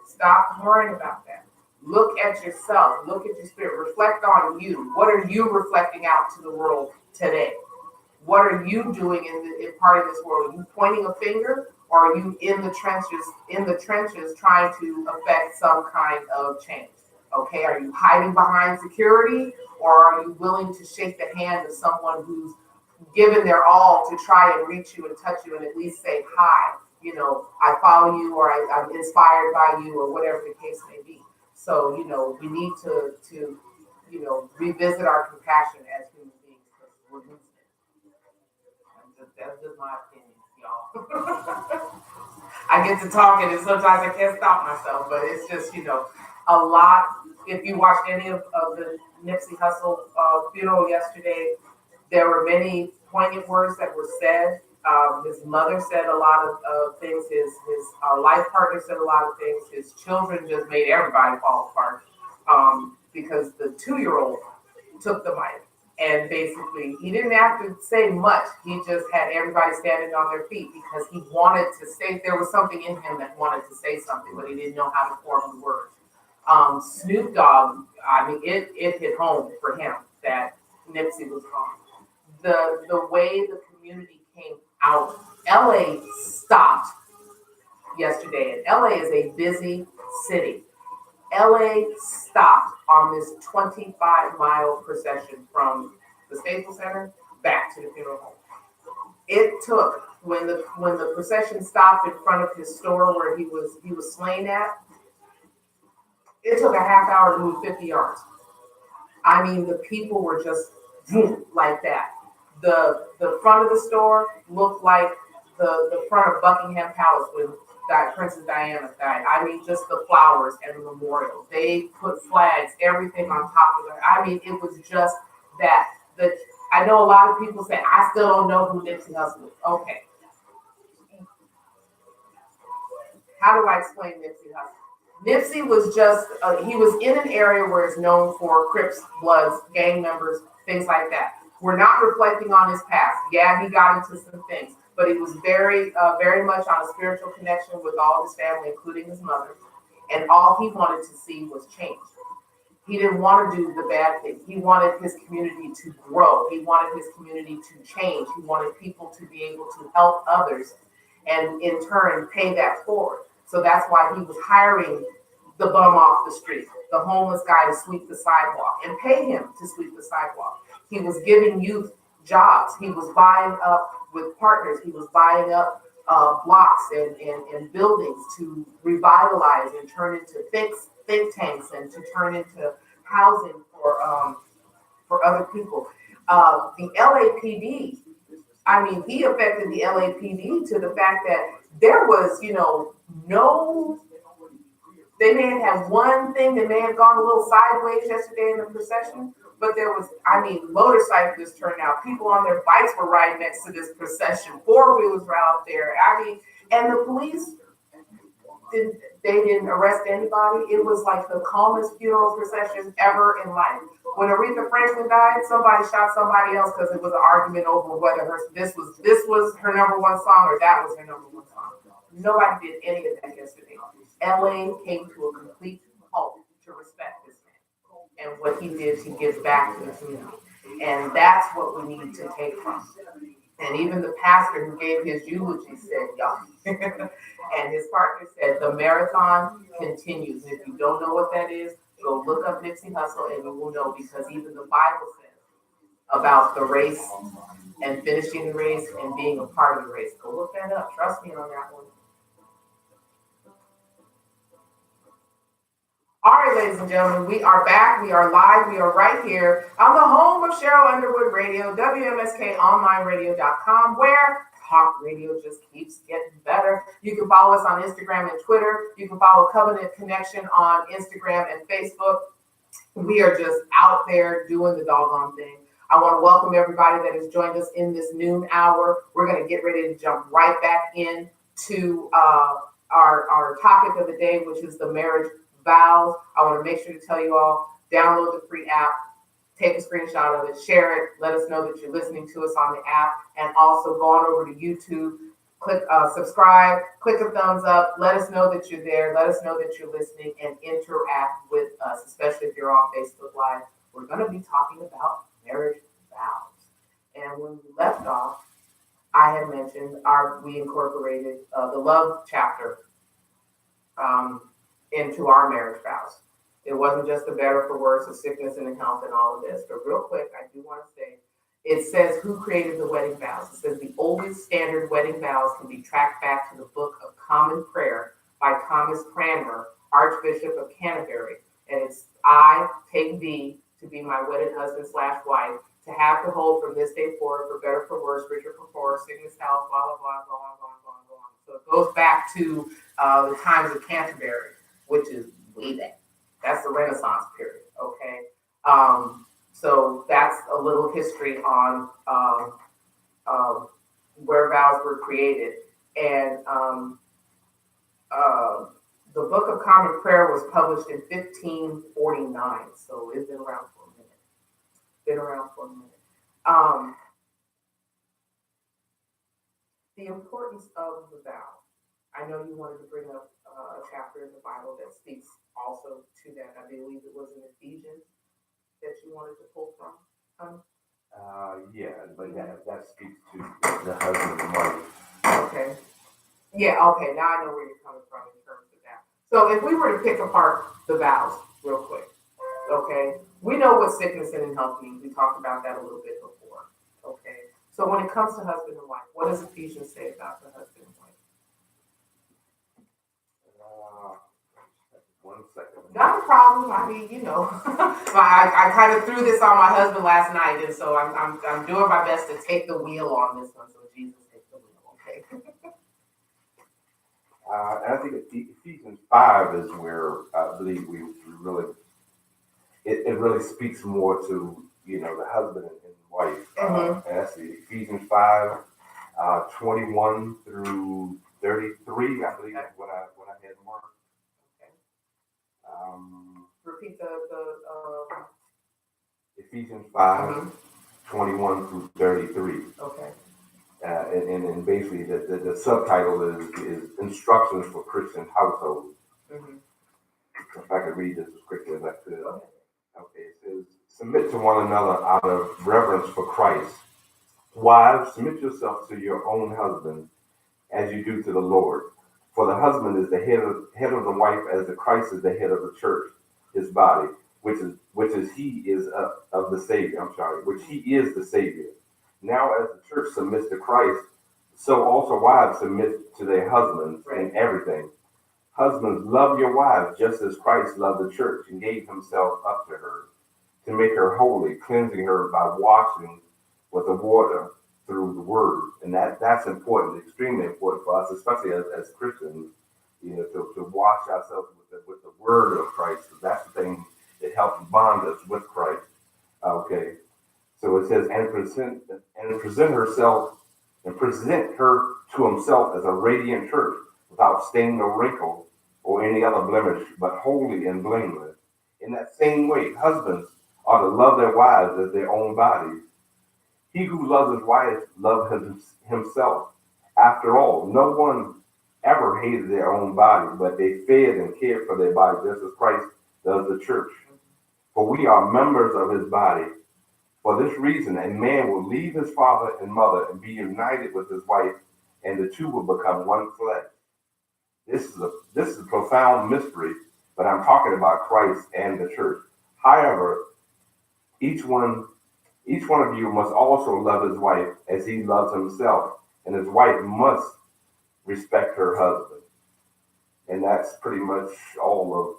Stop worrying about that. Look at yourself. Look at your spirit. Reflect on you. What are you reflecting out to the world today? What are you doing in part of this world? Are you pointing a finger, or are you in the trenches trying to affect some kind of change? Okay, are you hiding behind security, or are you willing to shake the hand of someone who's given their all to try and reach you and touch you and at least say hi? I follow you, or I'm inspired by you, or whatever the case may be. So, we need to revisit our compassion as human beings, because we're losing it. That's just my opinion, y'all. I get to talking and sometimes I can't stop myself, but it's just, a lot. If you watched any of the Nipsey Hussle funeral yesterday, there were many poignant words that were said. His mother said a lot of things. His life partner said a lot of things. His children just made everybody fall apart, because the 2-year-old took the mic, and basically he didn't have to say much. He just had everybody standing on their feet because he wanted to say, there was something in him that wanted to say something, but he didn't know how to form the words. Snoop Dogg, I mean, it hit home for him that Nipsey was gone. The way the community came out, LA stopped yesterday, and LA is a busy city. LA stopped on this 25-mile procession from the Staples Center back to the funeral home. It took, when the procession stopped in front of his store where he was slain at, it took a half hour to move 50 yards. I mean, the people were just boom, like that. The front of the store looked like the front of Buckingham Palace when Princess Diana died. I mean, just the flowers and the memorial. They put flags, everything on top of it. I mean, it was just that. I know a lot of people say, I still don't know who Nipsey Hussle is. Okay. How do I explain Nipsey Hussle? Nipsey was just, he was in an area where it's known for Crips, Bloods, gang members, things like that. We're not reflecting on his past. Yeah, he got into some things, but he was very much on a spiritual connection with all of his family, including his mother. And all he wanted to see was change. He didn't want to do the bad thing. He wanted his community to grow. He wanted his community to change. He wanted people to be able to help others and in turn pay that forward. So that's why he was hiring the bum off the street, the homeless guy to sweep the sidewalk, and pay him to sweep the sidewalk. He was giving youth jobs. He was buying up with partners. He was buying up blocks and buildings to revitalize and turn into think tanks and to turn into housing for other people. The LAPD, I mean, he affected the LAPD to the fact that there was, no, they may have had one thing that may have gone a little sideways yesterday in the procession, but there was, motorcyclists turned out, people on their bikes were riding next to this procession, 4-wheelers were out there. And the police, they didn't arrest anybody. It was like the calmest funeral procession ever in life. When Aretha Franklin died, somebody shot somebody else because it was an argument over whether this was her number one song or that was her number one song. Nobody did any of that yesterday. LA came to a complete halt to respect this man and what he did to give back to the community. And that's what we need to take from. And even the pastor who gave his eulogy said, y'all, and his partner said, the marathon continues. And if you don't know what that is, go look up Nipsey Hussle and you will know, because even the Bible says about the race and finishing the race and being a part of the race. Go look that up. Trust me on that one. All right, ladies and gentlemen, we are back. We are live. We are right here on the home of Cheryl Underwood Radio, WMSKOnlineRadio.com, where talk radio just keeps getting better. You can follow us on Instagram and Twitter. You can follow Covenant Connection on Instagram and Facebook. We are just out there doing the doggone thing. I want to welcome everybody that has joined us in this noon hour. We're going to get ready to jump right back in to our topic of the day, which is the marriage vows. I want to make sure to tell you all, download the free app, take a screenshot of it, share it, let us know that you're listening to us on the app, and also go on over to YouTube, click subscribe, click a thumbs up, let us know that you're there, let us know that you're listening, and interact with us, especially if you're on Facebook Live. We're going to be talking about marriage vows. And when we left off, I had mentioned we incorporated the love chapter into our marriage vows. It wasn't just the better for worse, the sickness and the health and all of this. But real quick, I do want to say, it says who created the wedding vows. It says the oldest standard wedding vows can be tracked back to the Book of Common Prayer by Thomas Cranmer, Archbishop of Canterbury. And it's, I take thee to be my wedded husband / wife, to have to hold from this day forward, for better, for worse, richer, for poorer, sickness, health, blah, blah, blah, blah, blah, blah, blah, blah. So it goes back to the times of Canterbury, which is way back. That's the Renaissance period, okay? So that's a little history on where vows were created. And the Book of Common Prayer was published in 1549, so it's been around for a minute. The importance of the vow. I know you wanted to bring up a chapter in the Bible that speaks also to that. I believe it was in Ephesians that you wanted to pull from. Yeah, but that speaks to the husband and wife. Okay. Yeah, okay. Now I know where you're coming from in terms of that. So if we were to pick apart the vows real quick, okay, we know what sickness and health means. We talked about that a little bit before. Okay. So when it comes to husband and wife, what does Ephesians say about the husband and wife? 1 second. Not a problem. I mean, I kind of threw this on my husband last night, and so I'm doing my best to take the wheel on this one. So Jesus takes the wheel, okay? And I think Ephesians 5 is where I believe we really, it really speaks more to, the husband and wife. Mm-hmm. And that's the Ephesians 5, 21 through 33, I believe, is what I had marked. Repeat Ephesians 5, mm-hmm. 21 through 33. Okay. And basically the subtitle is Instructions for Christian Households. Mm-hmm. If I could read this as quickly as I could. Okay, it says, submit to one another out of reverence for Christ. Wives, submit yourself to your own husband as you do to the Lord. For the husband is the head of the wife, as the Christ is the head of the church, his body, which he is the Savior. Which he is the Savior. Now, as the church submits to Christ, so also wives submit to their husbands in everything. Husbands, love your wives just as Christ loved the church and gave himself up to her, to make her holy, cleansing her by washing with the water through the word. And that's important, extremely important for us, especially as Christians, to wash ourselves with the word of Christ, because that's the thing that helps bond us with Christ. Okay. So it says, and present her to himself as a radiant church, without stain or wrinkle or any other blemish, but holy and blameless. In that same way, husbands are to love their wives as their own bodies. He who loves his wife loves himself. After all, no one ever hated their own body, but they fed and cared for their body, just as Christ does the church. For we are members of his body. For this reason, a man will leave his father and mother and be united with his wife, and the two will become one flesh. This is a profound mystery, but I'm talking about Christ and the church. However, each one of you must also love his wife as he loves himself, and his wife must respect her husband. And that's pretty much all of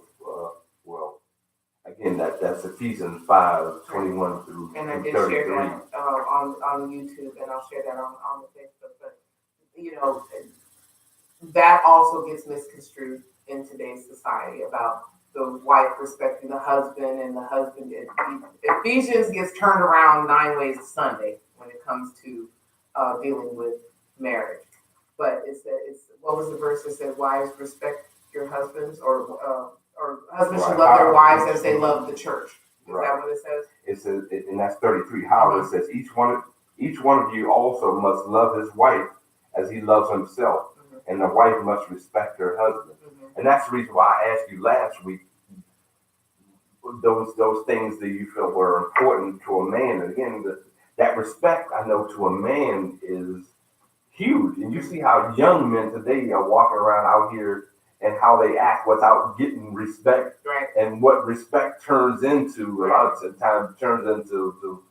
Again, that's Ephesians 5:21 through And I did 33. share that on YouTube, and I'll share that on the Facebook. But you know, that also gets misconstrued in today's society about the wife respecting the husband and the husband. Ephesians gets turned around 9 ways to Sunday when it comes to dealing with marriage. But it's what was the verse that said, "Wives respect your husbands," or husbands should love their wives as they love the church. Is that what it says? It says, and that's 33. However, it says each one of you also must love his wife as he loves himself, and the wife must respect her husband. And that's the reason why I asked you last week those things that you felt were important to a man. And again, that respect I know to a man is huge. And you see how young men today are walking around out here and how they act without getting respect, Right. and what respect turns into a lot of times turns into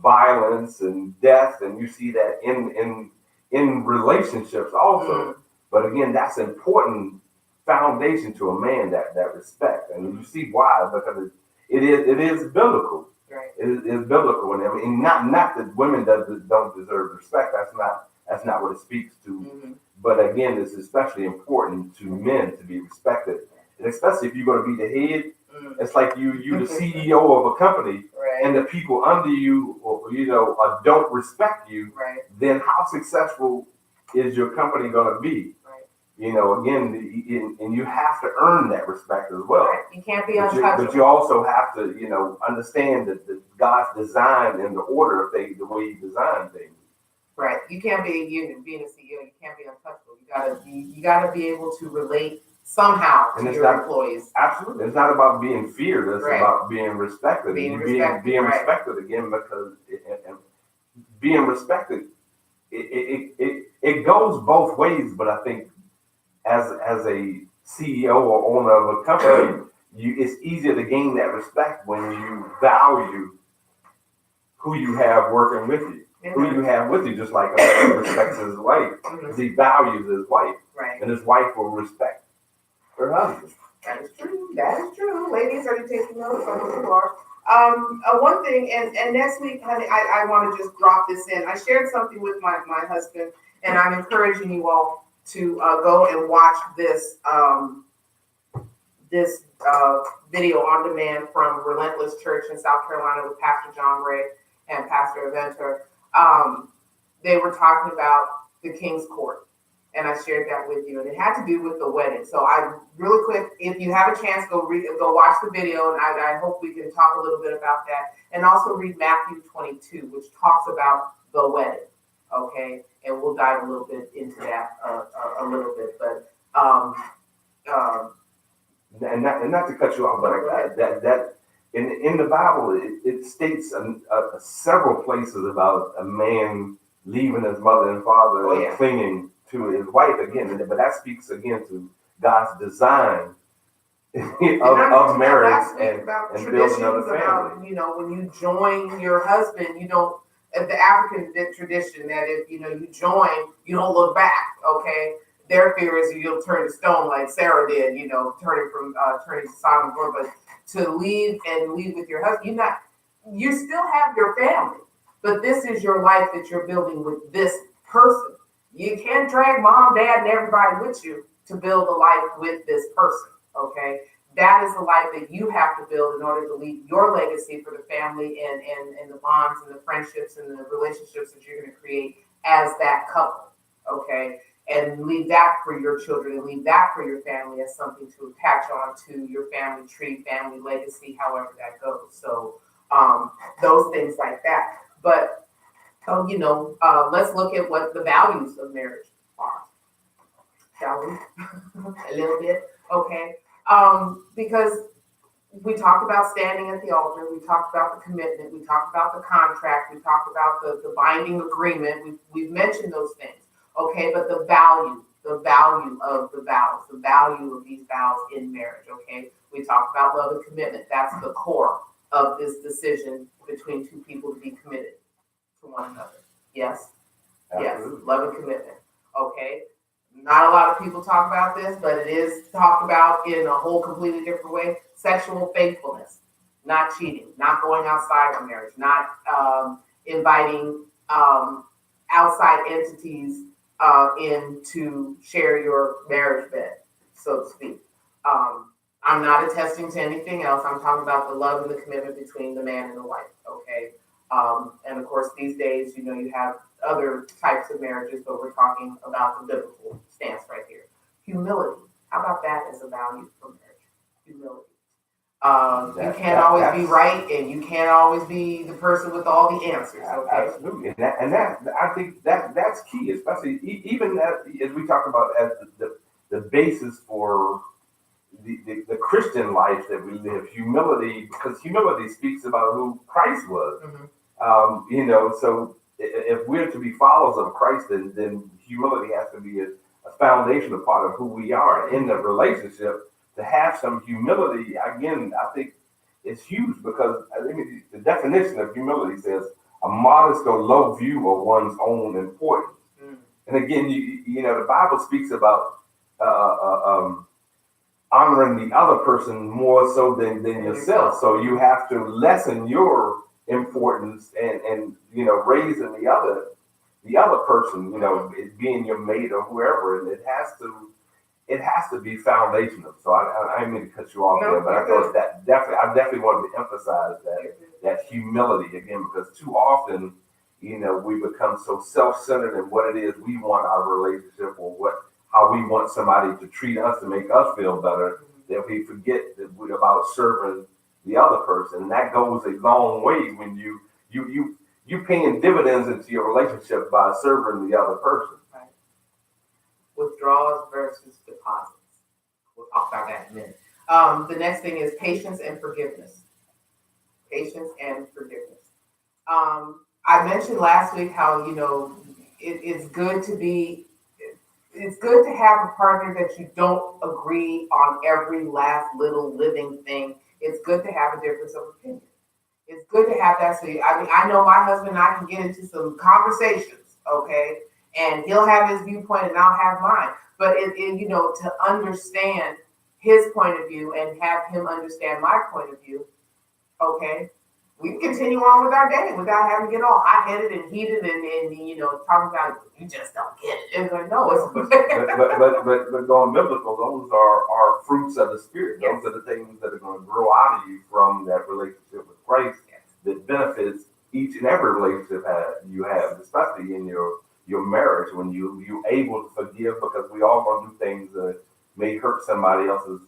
violence and death. And you see that in relationships also. But again, that's important foundation to a man, that respect. And you see why, because it is biblical. Right. It is biblical, and I mean, not that women don't deserve respect. That's not what it speaks to. But again, it's especially important to men to be respected, and especially if you're going to be the head. It's like you the CEO of a company, Right. and the people under you, don't respect you. Right. Then how successful is your company going to be? Again, and you have to earn that respect as well. Right. You can't be untouchable. But you also have to, understand that God's design and the order of things, the way He designed things. Right. You can't be being a CEO. You can't be untouchable. You gotta be able to relate somehow to your employees. Absolutely, it's not about being feared. It's Right. about being respected. Being right. respected again, because and being respected, it goes both ways. But I think as a CEO or owner of a company, it's easier to gain that respect when you value who you have working with you. Who you have with you, just like a man respects his wife, because he values his wife, Right. and his wife will respect her husband. That is true. That is true. Ladies, are you taking notes? I know you are. One thing, and next week, honey, I want to just drop this in. I shared something with my husband, and I'm encouraging you all to go and watch this video on demand from Relentless Church in South Carolina with Pastor John Ray and Pastor Aventer. They were talking about the King's Court, and I shared that with you, and it had to do with the wedding. So I really quick, if you have a chance, go watch the video, and I hope we can talk a little bit about that, and also read Matthew 22, which talks about the wedding. Okay, and we'll dive a little bit into that a little bit, but and not to cut you off, but that in the Bible it states several places about a man leaving his mother and father and clinging to his wife again. But that speaks again to God's design of marriage and building of a family. About, when you join your husband, you don't. The African tradition that if you join, you don't look back. Okay, their fear is you'll turn to stone like Sarah did. Turning to Sodom and Gomorrah. But to leave with your husband, you still have your family, but this is your life that you're building with this person. You can't drag mom, dad, and everybody with you to build a life with this person. Okay. That is the life that you have to build in order to leave your legacy for the family and the bonds and the friendships and the relationships that you're going to create as that couple, okay? And leave that for your children and leave that for your family as something to attach on to your family tree, family legacy, however that goes. So those things like that. But, let's look at what the values of marriage are, shall we? A little bit, okay? Because we talked about standing at the altar, we talked about the commitment, we talked about the contract, we talked about the binding agreement, we've mentioned those things, okay? But the value of the vows, the value of these vows in marriage, okay? We talked about love and commitment. That's the core of this decision between two people to be committed to one another. Yes? Absolutely. Yes, love and commitment, okay? Not a lot of people talk about this, but it is talked about in a whole completely different way. Sexual faithfulness. not cheating, not going outside of marriage, not inviting outside entities in to share your marriage bed, so to speak. I'm not attesting to anything else. I'm talking about the love and the commitment between the man and the wife, okay? And of course, these days, you have other types of marriages, but we're talking about the biblical stance right here. Humility. How about that as a value for marriage? Humility. You can't always be right, and you can't always be the person with all the answers. Okay. Absolutely, and that I think that's key, especially even as we talked about as the basis for the Christian life that we live. Humility, because humility speaks about who Christ was. Mm-hmm. So if we're to be followers of Christ, then humility has to be a foundational part of who we are in the relationship. To have some humility, again, I think it's huge because I think the definition of humility says a modest or low view of one's own importance. Mm. And again, the Bible speaks about uh, uh, um, honoring the other person more so than yourself. So you have to lessen your importance and raising the other person, it being your mate or whoever, and it has to be foundational. So I didn't mean to cut you off there, but I thought I definitely wanted to emphasize that humility again, because too often, we become so self-centered in what it is we want our relationship or how we want somebody to treat us to make us feel better, that we forget that we're about serving the other person. And that goes a long way when you paying dividends into your relationship by serving the other person. Right. Withdrawals versus deposits. We'll talk about that in a minute. The next thing is patience and forgiveness. Patience and forgiveness. I mentioned last week how it's good to have a partner that you don't agree on every last little living thing. It's good to have a difference of opinion. It's good to have that. So I know my husband and I can get into some conversations, okay, and he'll have his viewpoint and I'll have mine. But to understand his point of view and have him understand my point of view, okay, we can continue on with our day without having to get all hot-headed and heated and talking about you just don't get it. And like, no, it's but going biblical, those are fruits of the spirit. Yes. Those are the things that are going to grow out of you from that relationship with Christ. Yes. That benefits each and every relationship you have, especially in your marriage, when you able to forgive, because we all going to do things that may hurt somebody else's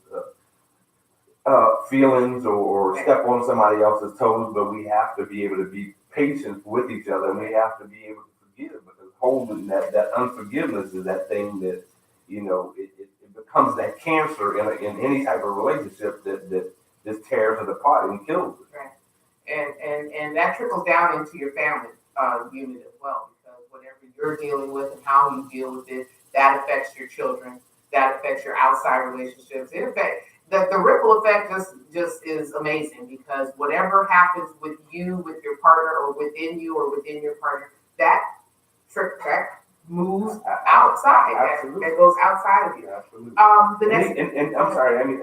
feelings or step on somebody else's toes, but we have to be able to be patient with each other, and we have to be able to forgive, because holding that unforgiveness is that thing that it becomes that cancer in any type of relationship that just tears it apart and kills it. Right. And that trickles down into your family unit as well, because whatever you're dealing with and how you deal with it, that affects your children, that affects your outside relationships. It affects the ripple effect just is amazing, because whatever happens with you, with your partner, or within you, or within your partner, that moves outside. That goes outside of you. Absolutely. The next and I'm sorry. I mean,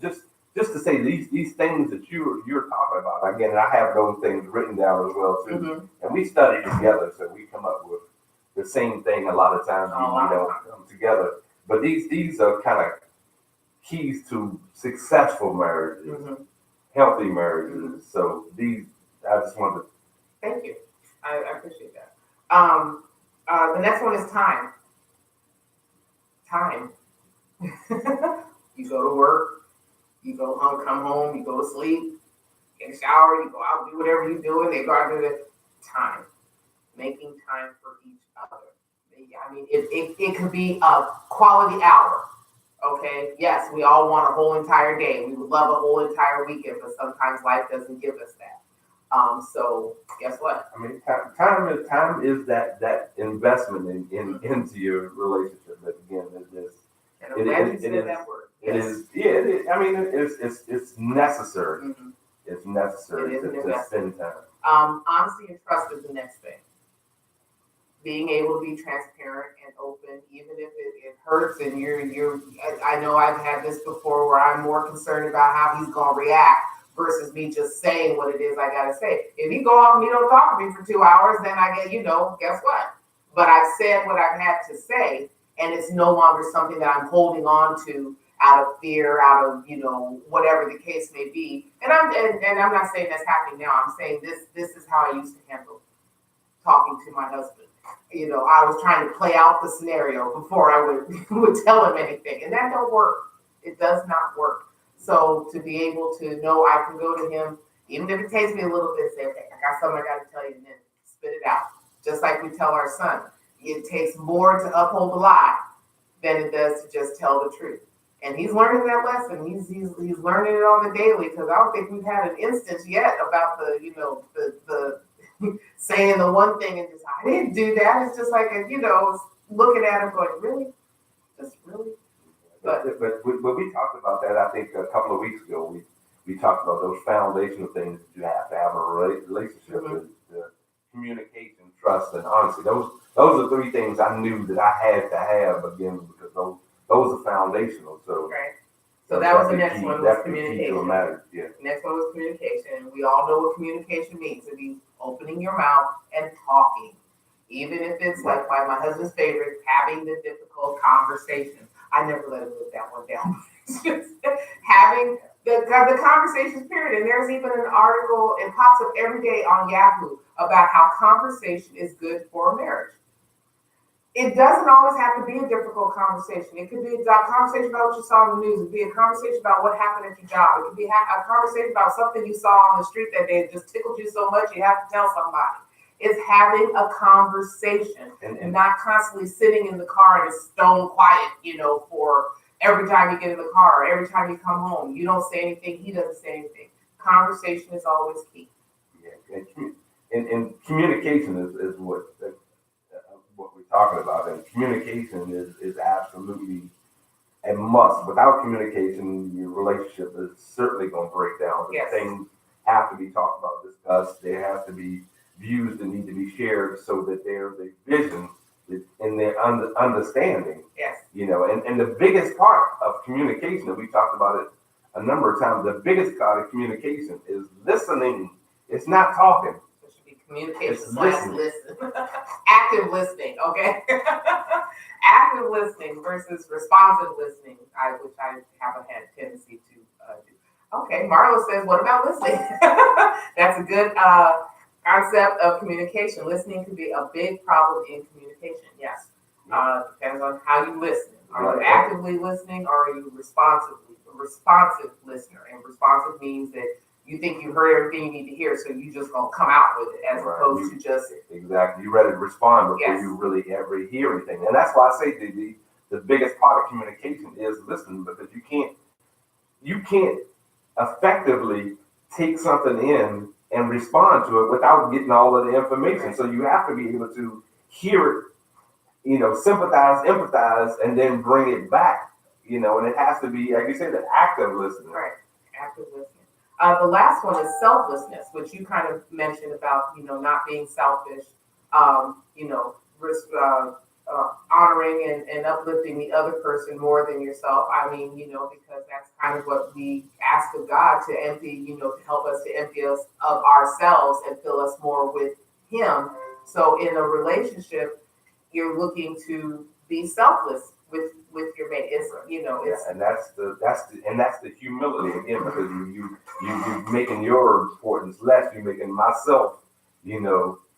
just to say these things that you're talking about again. And I have those things written down as well too. Mm-hmm. And we study together, so we come up with the same thing a lot of times. Together. But these are kind of keys to successful marriages, mm-hmm. healthy marriages. Mm-hmm. So I just wanted to. Thank you. I appreciate that. The next one is time. Time. You go to work, you go home, come home, you go to sleep, get a shower, you go out, do whatever you're doing. They go out and do the time. Making time for each other. I mean, it could be a quality hour. Okay, yes, we all want a whole entire day. We would love a whole entire weekend, but sometimes life doesn't give us that. So guess what? I mean, time is that investment into your relationship. But again, And I'm glad you said that word. It is. Yeah, it is. I mean, it's necessary. Mm-hmm. It's necessary to spend time. Honesty and trust is the next thing. Being able to be transparent and open, even if it hurts, and I know I've had this before where I'm more concerned about how he's going to react versus me just saying what it is I gotta say. If you go off and you don't talk to me for 2 hours, then I get, guess what? But I've said what I've had to say, and it's no longer something that I'm holding on to out of fear, out of whatever the case may be. And I'm not saying that's happening now. I'm saying this is how I used to handle talking to my husband. I was trying to play out the scenario before I would tell him anything, and that don't work. It does not work. So to be able to know I can go to him, even if it takes me a little bit, say, okay, I got something I got to tell you, and then spit it out. Just like we tell our son, it takes more to uphold a lie than it does to just tell the truth. And he's learning that lesson. He's learning it on the daily, because I don't think we've had an instance yet about the saying the one thing and just, I didn't do that. It's just like looking at him going, really, just really. But we talked about that, I think a couple of weeks ago. We talked about those foundational things that you have to have in a relationship: the communication, trust, and honesty. Those are three things I knew that I had to have, again, because those are foundational. So right. So that was the next key. one, was That's communication. The key to marriage. Yeah. The next one was communication. We all know what communication means. It means opening your mouth and talking. Even if it's like my husband's favorite, having the difficult conversation. I never let him live that one down. Just having the conversations, period. And there's even an article, it pops up every day on Yahoo about how conversation is good for a marriage. It doesn't always have to be a difficult conversation. It could be a conversation about what you saw in the news. It could be a conversation about what happened at your job. It could be a conversation about something you saw on the street that day that just tickled you so much you have to tell somebody. It's having a conversation and not constantly sitting in the car and it's stone quiet, for every time you get in the car, every time you come home. You don't say anything, he doesn't say anything. Conversation is always key. Yeah, and communication is what we're talking about. And communication is absolutely a must. Without communication, your relationship is certainly going to break down. Yes. Things have to be talked about, discussed. There has to be views that need to be shared so that there's a vision in their understanding. Yes. And the biggest part of communication, and we talked about it a number of times, the biggest part of communication is listening. It's not talking. It should be communication / listen. Active listening, okay? Active listening versus responsive listening, which I have a tendency to do. Okay, Marlo says, what about listening? That's a good concept of communication. Listening can be a big problem in communication. Yes. Depends on how you listen. Are you actively listening, or are you responsive listener? And responsive means that you think you heard everything you need to hear, so you just gonna come out with it, as opposed to just exactly. You're ready to respond before you really ever hear anything. And that's why I say the biggest part of communication is listening, because you can't effectively take something in and respond to it without getting all of the information. Right. So you have to be able to hear it, sympathize, empathize, and then bring it back, and it has to be, like you said, an active listening. Right, active listening. The last one is selflessness, which you kind of mentioned about, not being selfish, honoring and uplifting the other person more than yourself. I mean, because that's kind of what we ask of God, to empty, to help us to empty us of ourselves and fill us more with Him. So in a relationship, you're looking to be selfless with your mate. And that's the humility again, because you making your importance less. You're making myself,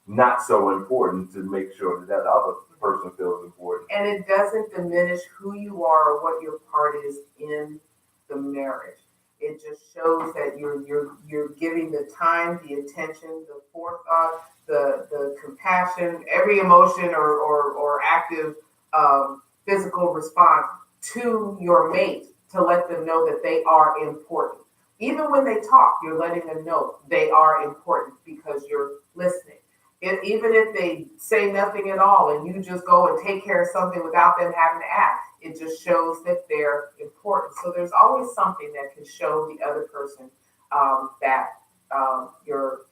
not so important, to make sure that other person feels important. And it doesn't diminish who you are or what your part is in the marriage. It just shows that you're giving the time, the attention, the forethought, the compassion, every emotion or active physical response to your mate, to let them know that they are important. Even when they talk, you're letting them know they are important because you're listening. Even if they say nothing at all and you just go and take care of something without them having to ask, it just shows that they're important. So there's always something that can show the other person that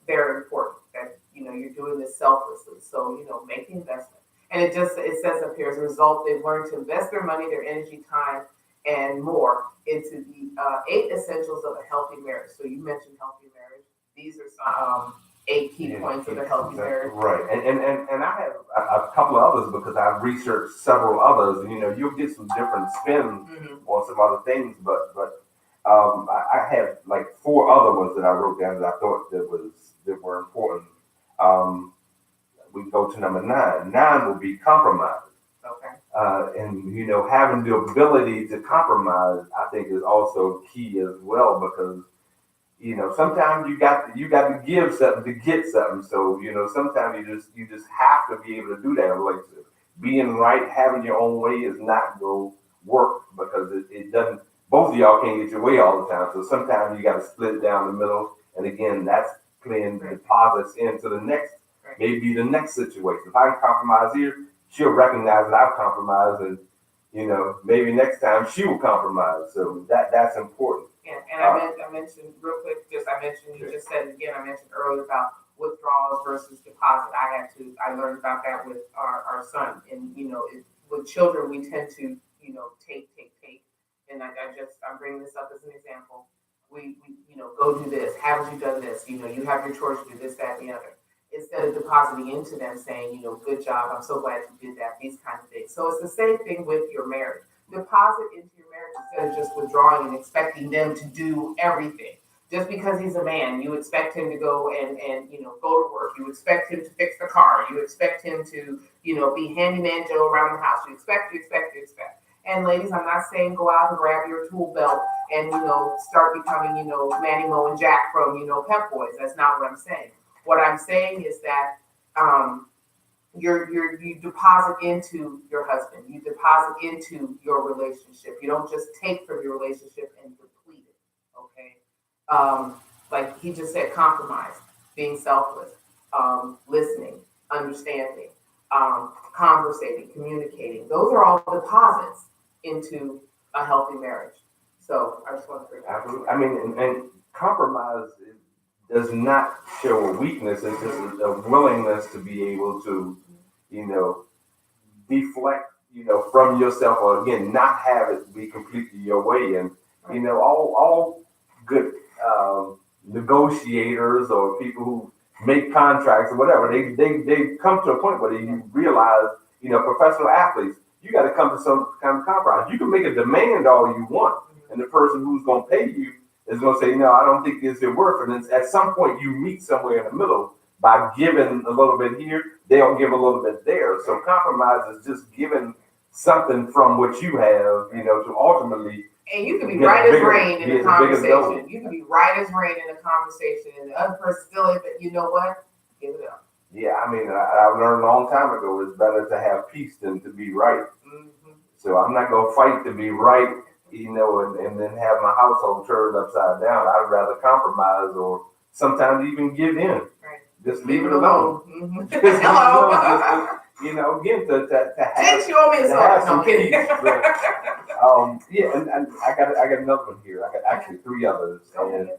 they're important, that you're doing this selflessly. So make the investment. And it says up here, as a result, they've learned to invest their money, their energy, time, and more into the 8 essentials of a healthy marriage. So you mentioned healthy marriage. These are some 8 key points of a healthy marriage. Right. And I have a couple of others because I've researched several others. And, you'll get some different spin on some other things, but I have like 4 other ones that I wrote down that I thought that were important. Um, we go to number 9. 9 will be compromise. Okay. And having the ability to compromise, I think, is also key as well because sometimes you got to give something to get something. So sometimes you just have to be able to do that in a relationship. Being right, having your own way is not going to work because it doesn't. Both of y'all can't get your way all the time. So sometimes you got to split it down the middle. And again, that's playing deposits into the next, maybe the next situation. If I can compromise here, she'll recognize that I've compromised, and maybe next time she will compromise. So that's important. Yeah, and I mentioned real quick. You just said it again. I mentioned earlier about withdrawals versus deposit. I learned about that with our son, and with children we tend to take, and I'm bringing this up as an example. We go do this. Haven't you done this? You have your chores. You do this, that, and the other. Instead of depositing into them, saying, good job, I'm so glad you did that, these kind of things. So it's the same thing with your marriage. Deposit into your marriage instead of just withdrawing and expecting them to do everything. Just because he's a man, you expect him to go and go to work. You expect him to fix the car. You expect him to, be handyman Joe around the house. You expect. And ladies, I'm not saying go out and grab your tool belt and, start becoming, Manny Moe and Jack from, Pep Boys. That's not what I'm saying. What I'm saying is that you deposit into your husband. You deposit into your relationship. You don't just take from your relationship and deplete it. Okay. Like he just said, compromise, being selfless, listening, understanding, conversating, communicating. Those are all deposits into a healthy marriage. So I just want to bring that up. Absolutely. I mean, and compromise does not show a weakness. It's just a willingness to be able to, deflect, from yourself, or again, not have it be completely your way. And all good negotiators or people who make contracts or whatever, they come to a point where you realize, professional athletes, you got to come to some kind of compromise. You can make a demand all you want, and the person who's going to pay you is going to say, no, I don't think it's worth it. And at some point, you meet somewhere in the middle by giving a little bit here, they'll give a little bit there. So compromise is just giving something from what you have, to ultimately. And you can be right as rain in a conversation. You can be right as rain in a conversation, and the other person still ain't, but you know what? Give it up. Yeah, I mean, I learned a long time ago it's better to have peace than to be right. Mm-hmm. So I'm not going to fight to be right, and then have my household turned upside down. I'd rather compromise or sometimes even give in. Right. Just leave it alone. Mm-hmm. Hello. Again, to have. Did you owe me a song? No, I'm kidding. Yeah, and I got another one here. I got actually 3 others. And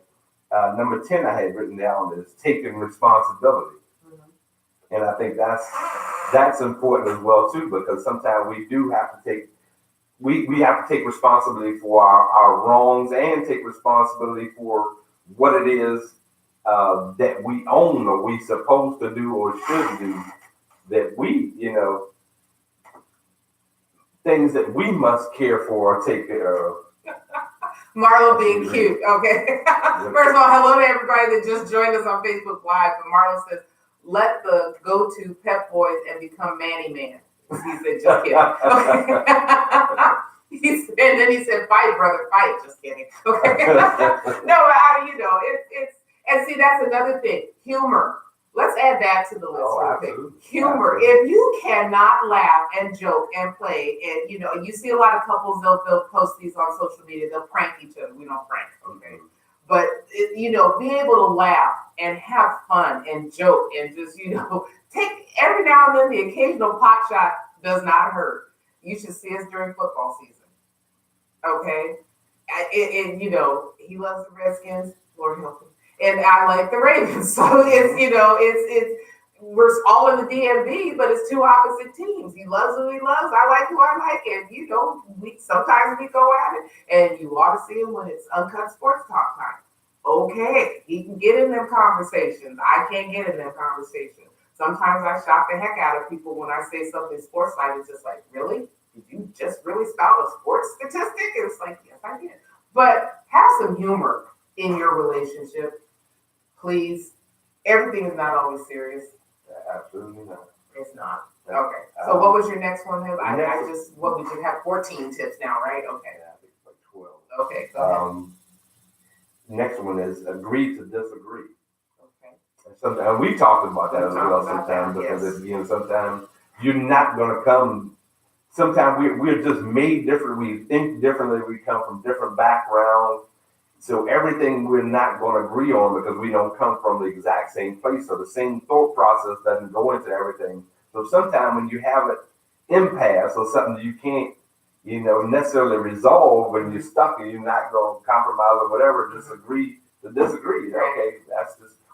number 10 I had written down is taking responsibility. And I think that's important as well too, because sometimes we do have to take we have to take responsibility for our wrongs and take responsibility for what it is that we own or we supposed to do or should do, that we things that we must care for or take care of. Marlo being cute, okay. First of all, hello to everybody that just joined us on Facebook Live. But Marlo says, let the go-to Pep Boys and become Manny Man. He said, just kidding. Okay. And then he said, fight, brother, fight. Just kidding. Okay. No, it's and see, that's another thing. Humor. Let's add that to the list. Oh, Humor. Absolutely. If you cannot laugh and joke and play, and you see a lot of couples, they'll post these on social media. They'll prank each other. We don't prank, okay? But be able to laugh and have fun and joke and just take every now and then the occasional pot shot does not hurt. You should see us during football season, okay? He loves the Redskins, Lord help him, and I like the Ravens. So it's we're all in the DMV, but it's two opposite teams. He loves who he loves. I like who I like, and we sometimes we go at it, and you ought to see him when it's uncut sports talk time. Okay, he can get in them conversations. I can't get in them conversations. Sometimes I shock the heck out of people when I say something sports like it's just like, really? Did you just really spout a sports statistic? And it's like, yes, I did. But have some humor in your relationship, please. Everything is not always serious. Absolutely not. It's not. Okay. So what was your next one? What we just have 14 tips now, right? Okay. Yeah, I think it's like 12. Okay, go ahead. Next one is agree to disagree. Okay. And we talked about that as We talked well about sometimes, that, because yes. sometimes you're not going to come. Sometimes we're just made different. We think differently. We come from different backgrounds. So everything we're not going to agree on because we don't come from the exact same place. So the same thought process doesn't go into everything. So sometimes when you have an impasse or something that you can't, necessarily resolve, when you're stuck and you're not going to compromise or whatever, just agree to disagree. Okay,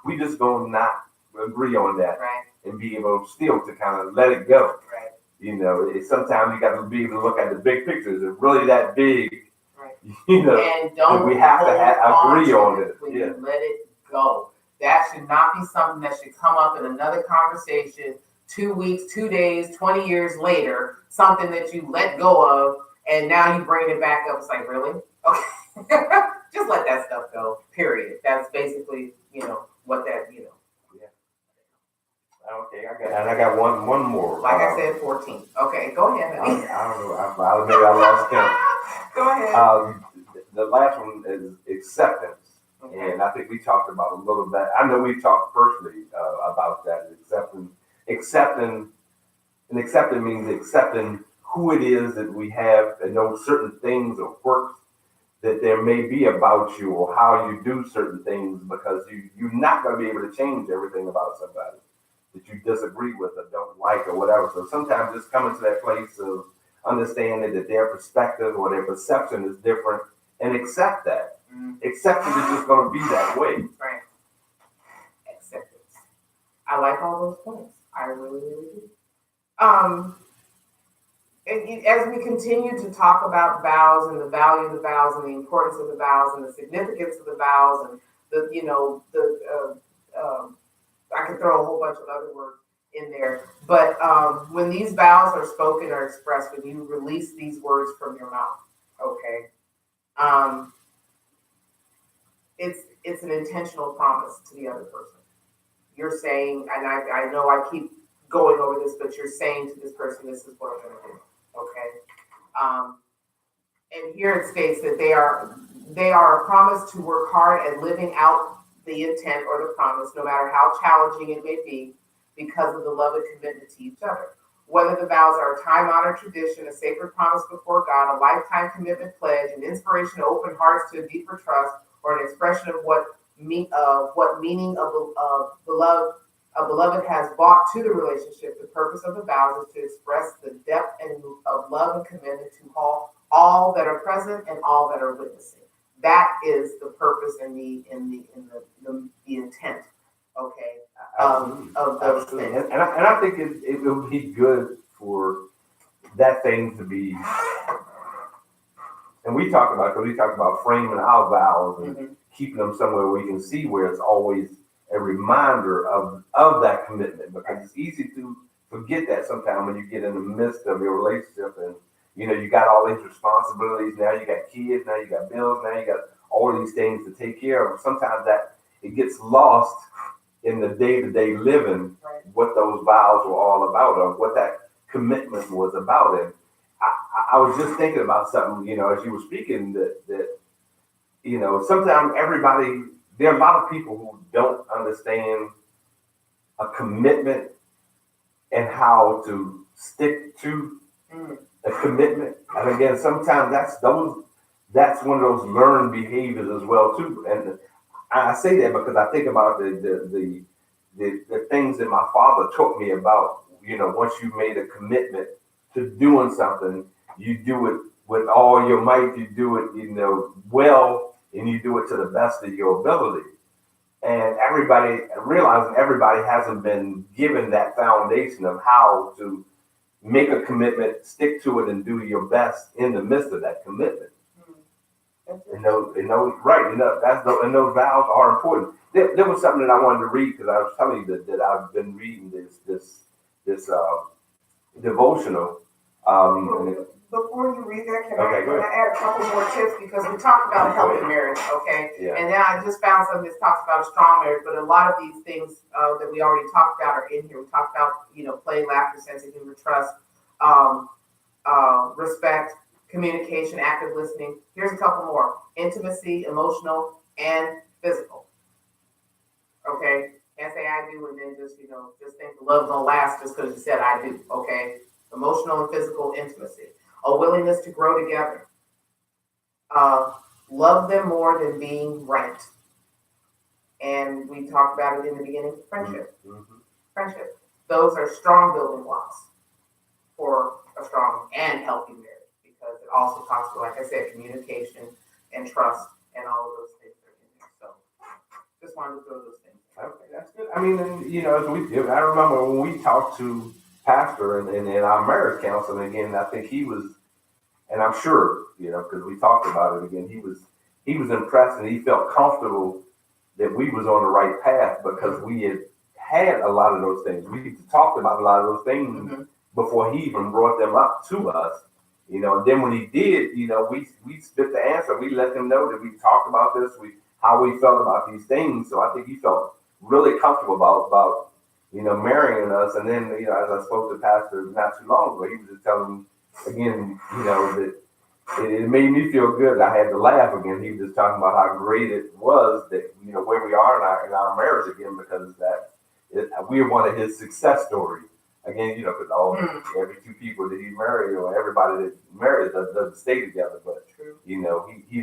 we just going to not agree on that, Right. and be able still to kind of let it go. Right. Sometimes you got to be able to look at the big picture. Is it really that big? Right. And don't we have to agree on it. When you let it go. That should not be something that should come up in another conversation 2 weeks, 2 days, 20 years later, something that you let go of, and now you bring it back up. It's like, really? Okay. Just let that stuff go, period. That's basically, what that. Yeah. Okay, I got one more. Like I said, 14. Okay, go ahead, honey. I don't know. Maybe I lost count. Go ahead. The last one is acceptance. Okay. And I think we talked about a little bit. I know we talked personally about that. Accepting means accepting who it is that we have, and those certain things or quirks that there may be about you, or how you do certain things, because you're not going to be able to change everything about somebody that you disagree with or don't like or whatever. So sometimes just coming to that place of understanding that their perspective or their perception is different, and accept that. Acceptance is just going to be that way. Right. Acceptance. I like all those points. I really, really do. And as we continue to talk about vows and the value of the vows and the importance of the vows and the significance of the vows and I could throw a whole bunch of other words in there, but when these vows are spoken or expressed, when you release these words from your mouth, okay, it's an intentional promise to the other person. You're saying, and I know I keep going over this, but you're saying to this person, this is what I'm going to do. Okay. And here it states that they are promised to work hard at living out the intent or the promise, no matter how challenging it may be, because of the love and commitment to each other. Whether the vows are a time-honored tradition, a sacred promise before God, a lifetime commitment pledge, an inspiration to open hearts to a deeper trust, or an expression of what meaning of beloved has brought to the relationship. The purpose of the vows is to express the depth of love and commitment to all that are present and all that are witnessing. That is the purpose and the intent, okay, of those things. And I think it will be good for that thing to be. And we talked about framing our vows and keeping them somewhere we can see, where it's always a reminder of that commitment, because it's easy to forget that sometimes when you get in the midst of your relationship, and you got all these responsibilities. Now you got kids, now you got bills, now you got all these things to take care of. Sometimes that it gets lost in the day-to-day living, right, what those vows were all about, or what that commitment was about. And I was just thinking about something, as you were speaking, that sometimes there are a lot of people who don't understand a commitment and how to stick to a commitment. And again, sometimes that's one of those learned behaviors as well too. And I say that because I think about the things that my father taught me about. Once you made a commitment to doing something, you do it with all your might. You do it, well, and you do it to the best of your ability. and realizing everybody hasn't been given that foundation of how to make a commitment, stick to it, and do your best in the midst of that commitment. Right, and those vows are important. There was something that I wanted to read because I was telling you that I've been reading this devotional. Before you read that, Okay, can I add a couple more tips? Because we talked about a healthy marriage, okay? Yeah. And then I just found something that talks about a strong marriage, but a lot of these things that we already talked about are in here. We talked about, play, laughter, sense of humor, trust, um, respect, communication, active listening. Here's a couple more: intimacy, emotional, and physical. Okay? Can't say I do and then just think the love gonna last just because you said I do, okay? Emotional and physical intimacy. A willingness to grow together. Love them more than being right. And we talked about it in the beginning, friendship. Mm-hmm. Friendship. Those are strong building blocks for a strong and healthy marriage because it also talks about, like I said, communication and trust and all of those things are in there. So just wanted to throw those things. Okay, that's good. I mean, and, I remember when we talked to Pastor and our marriage counseling again, I think he was, and I'm sure, because we talked about it again, he was impressed and he felt comfortable that we was on the right path because we had a lot of those things. We talked about a lot of those things before he even brought them up to us. And then when he did, we spit the answer. We let him know that we talked about this, how we felt about these things. So I think he felt really comfortable about marrying us. And then, as I spoke to Pastor not too long ago, he was just telling me again, that it made me feel good. I had to laugh again. He was just talking about how great it was that, where we are in our marriage again, because we're one of his success stories. Again, because every two people that he married or everybody that married doesn't stay together, but he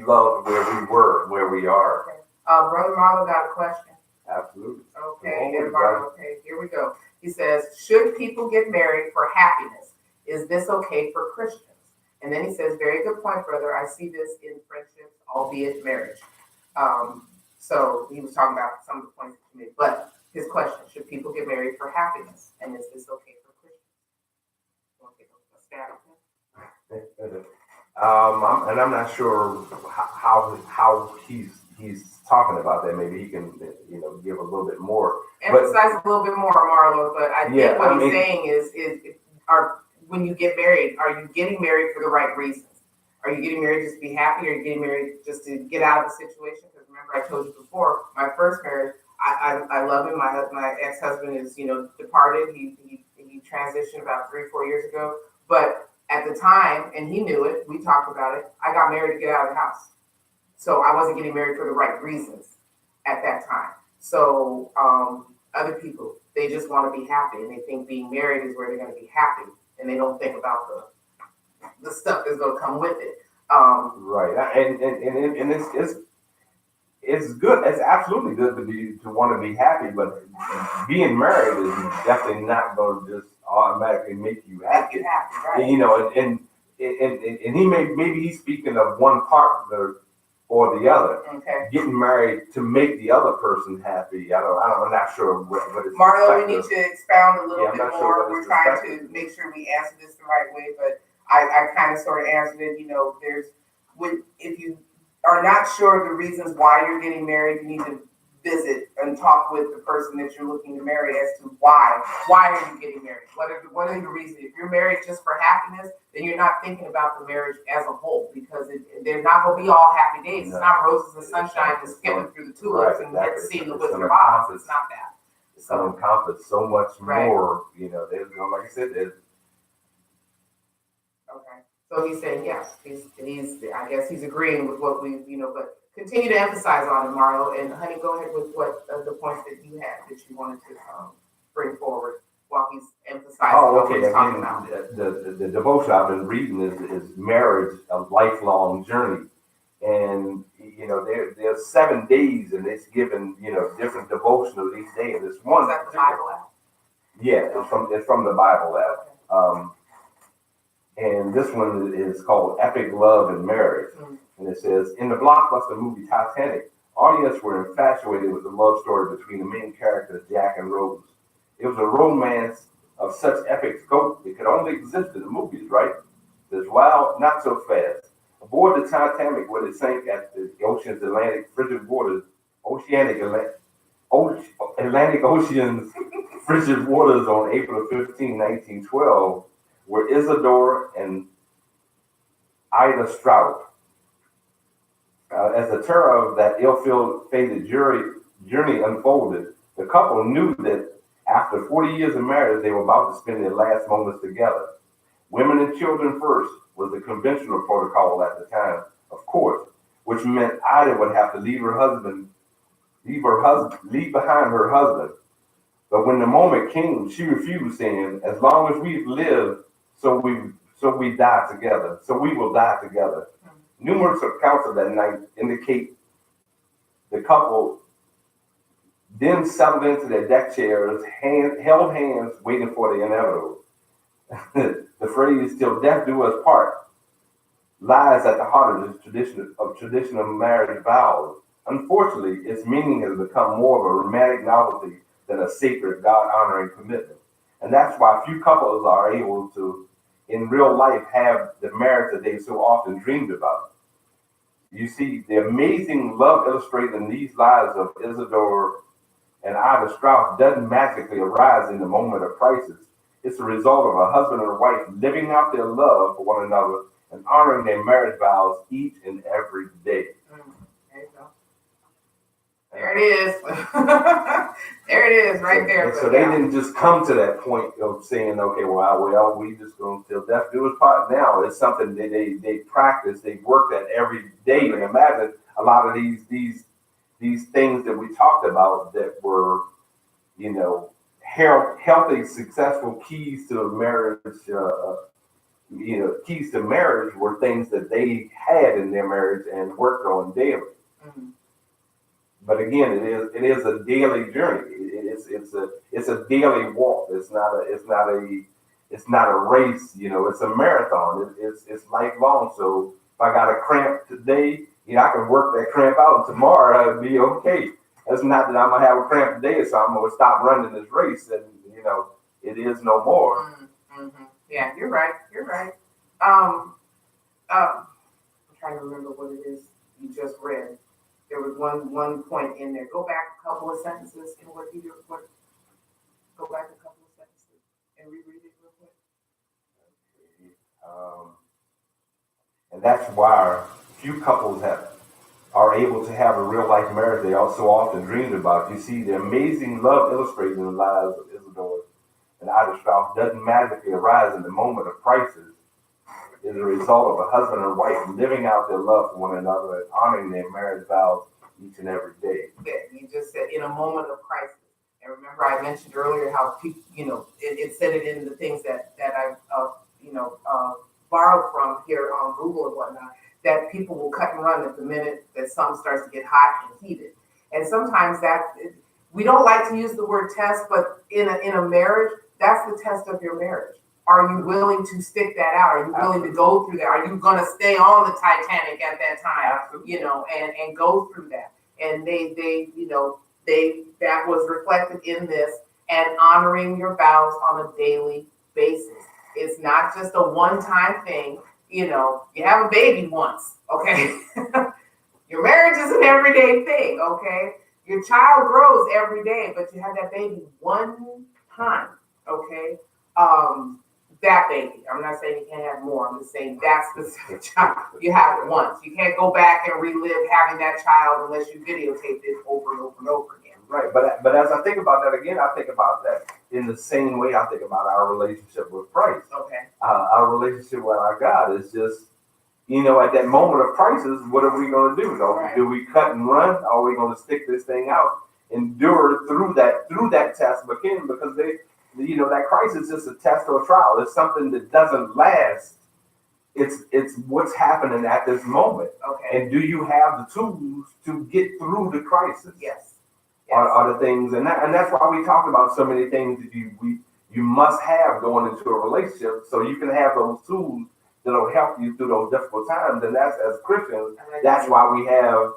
loved where we were, where we are. Okay. Brother Marlo got a question. Absolutely. Okay, everybody, okay, here we go. He says, should people get married for happiness? Is this okay for Christians? And then he says, very good point, brother. I see this in friendships, albeit marriage. So he was talking about some of the points that you made. But his question, should people get married for happiness? And is this okay for Christians? Want to take a stab at that? And I'm not sure how he's talking about that. Maybe he can, give a little bit more. Emphasize a little bit more, Marlo. But I think what he's saying is when you get married, are you getting married for the right reasons? Are you getting married just to be happy, or are you getting married just to get out of the situation? Because remember, I told you before, my first marriage, I love him. My ex-husband is, departed. He transitioned about 3-4 years ago. But at the time, and he knew it, we talked about it, I got married to get out of the house. So I wasn't getting married for the right reasons at that time. So other people, they just want to be happy, and they think being married is where they're going to be happy, and they don't think about the stuff that's going to come with it. Right, and it's good. It's absolutely good to want to be happy, but being married is definitely not going to just automatically make you happy. Right. And he maybe he's speaking of one partner or the other. Okay. Getting married to make the other person happy. I'm not sure what it's. Marlo, we need to expound a little bit more. Sure We're trying to make sure we answer this the right way, but I kind of sort of answered it. If you are not sure of the reasons why you're getting married, you need to visit and talk with the person that you're looking to marry as to why are you getting married? What are the reasons? If you're married just for happiness, then you're not thinking about the marriage as a whole, because they're not going to be all happy days. It's not roses and sunshine and skipping through the tulips and seeing the Wizard of Oz. It's not that. It's going to encompass so much more. There's like I said, there's. Okay. So he's saying yes. He's I guess he's agreeing with what we but continue to emphasize on it, Marlo. And honey, go ahead with what the points that you had that you wanted to bring forward while he's emphasizing what he's talking about. The devotion I've been reading is marriage, a lifelong journey, and there's 7 days, and it's given different devotionals each day. And this one is that the Bible app? Yeah, it's from the Bible app. And this one is called Epic Love and Marriage. And it says, in the blockbuster movie Titanic, Audience were infatuated with the love story between the main characters, Jack and Rose. It was a romance of such epic scope it could only exist in the movies, right? This wild, not so fast. Aboard the Titanic, when it sank at the ocean's Atlantic frigid waters, oceanic Atlantic Ocean's frigid waters on April 15, 1912, were Isidore and Ida Strout. As the terror of that ill-fated journey unfolded, the couple knew that after 40 years of marriage, they were about to spend their last moments together. Women and children first was the conventional protocol at the time, of course, which meant Ida would have to leave behind her husband. But when the moment came, she refused, saying, "As long as we've lived, so we die together. So we will die together." Numerous accounts of that night indicate the couple then settled into their deck chairs, held hands, waiting for the inevitable. The phrase "till death do us part" lies at the heart of this traditional marriage vows. Unfortunately, its meaning has become more of a romantic novelty than a sacred, God-honoring commitment. And that's why few couples are able to, in real life, have the marriage that they so often dreamed about. You see, the amazing love illustrated in these lives of Isidore and Ida Strauss doesn't magically arise in the moment of crisis. It's a result of a husband and a wife living out their love for one another and honoring their marriage vows each and every day. There you go. There it is. There it is, right there. So they didn't just come to that point of saying, "Okay, well, we just going till death do us part." Now it's something that they practice, they work at every day. And imagine a lot of these things that we talked about that were, healthy, successful keys to marriage. Keys to marriage were things that they had in their marriage and worked on daily. Mm-hmm. But again, it is a daily journey. It's a daily walk. It's not a race. It's a marathon. It's lifelong. So if I got a cramp today, I can work that cramp out, and tomorrow it'll be okay. It's not that I'm gonna have a cramp today, so I'm gonna stop running this race, and it is no more. Mm-hmm. Yeah, you're right. You're right. I'm trying to remember what it is you just read. There was one point in there. Go back a couple of sentences and go back a couple of sentences and reread it real quick. And that's why few couples are able to have a real life marriage they also often dreamed about. You see, the amazing love illustrated in the lives of Isidore and Ida Strauss doesn't magically arise in the moment of crisis. It's a result of a husband and wife living out their love for one another and honoring their marriage vows each and every day. Yeah, you just said in a moment of crisis. And remember, I mentioned earlier how people, it said it in the things that I, borrowed from here on Google and whatnot, that people will cut and run at the minute that something starts to get hot and heated. And sometimes we don't like to use the word test, but in a marriage, that's the test of your marriage. Are you willing to stick that out? Are you willing to go through that? Are you going to stay on the Titanic at that time? Absolutely. And go through that. And that was reflected in this, and honoring your vows on a daily basis. It's not just a one-time thing. You have a baby once, okay? Your marriage is an everyday thing, okay? Your child grows every day, but you have that baby one time, okay? That baby. I'm not saying you can't have more. I'm just saying that specific child. You have it once. You can't go back and relive having that child unless you videotape it over and over and over again. Right. But as I think about that again, I think about that in the same way I think about our relationship with Christ. Okay. Our relationship with our God is just, at that moment of crisis, what are we going to do? Right. Do we cut and run? Or are we going to stick this thing out, endure through that test again? Because that crisis is a test or a trial. It's something that doesn't last. It's what's happening at this moment. Okay. And do you have the tools to get through the crisis? Yes. Are the things, and that's why we talk about so many things that you must have going into a relationship, so you can have those tools that'll help you through those difficult times. And that's, as Christians, that's why we have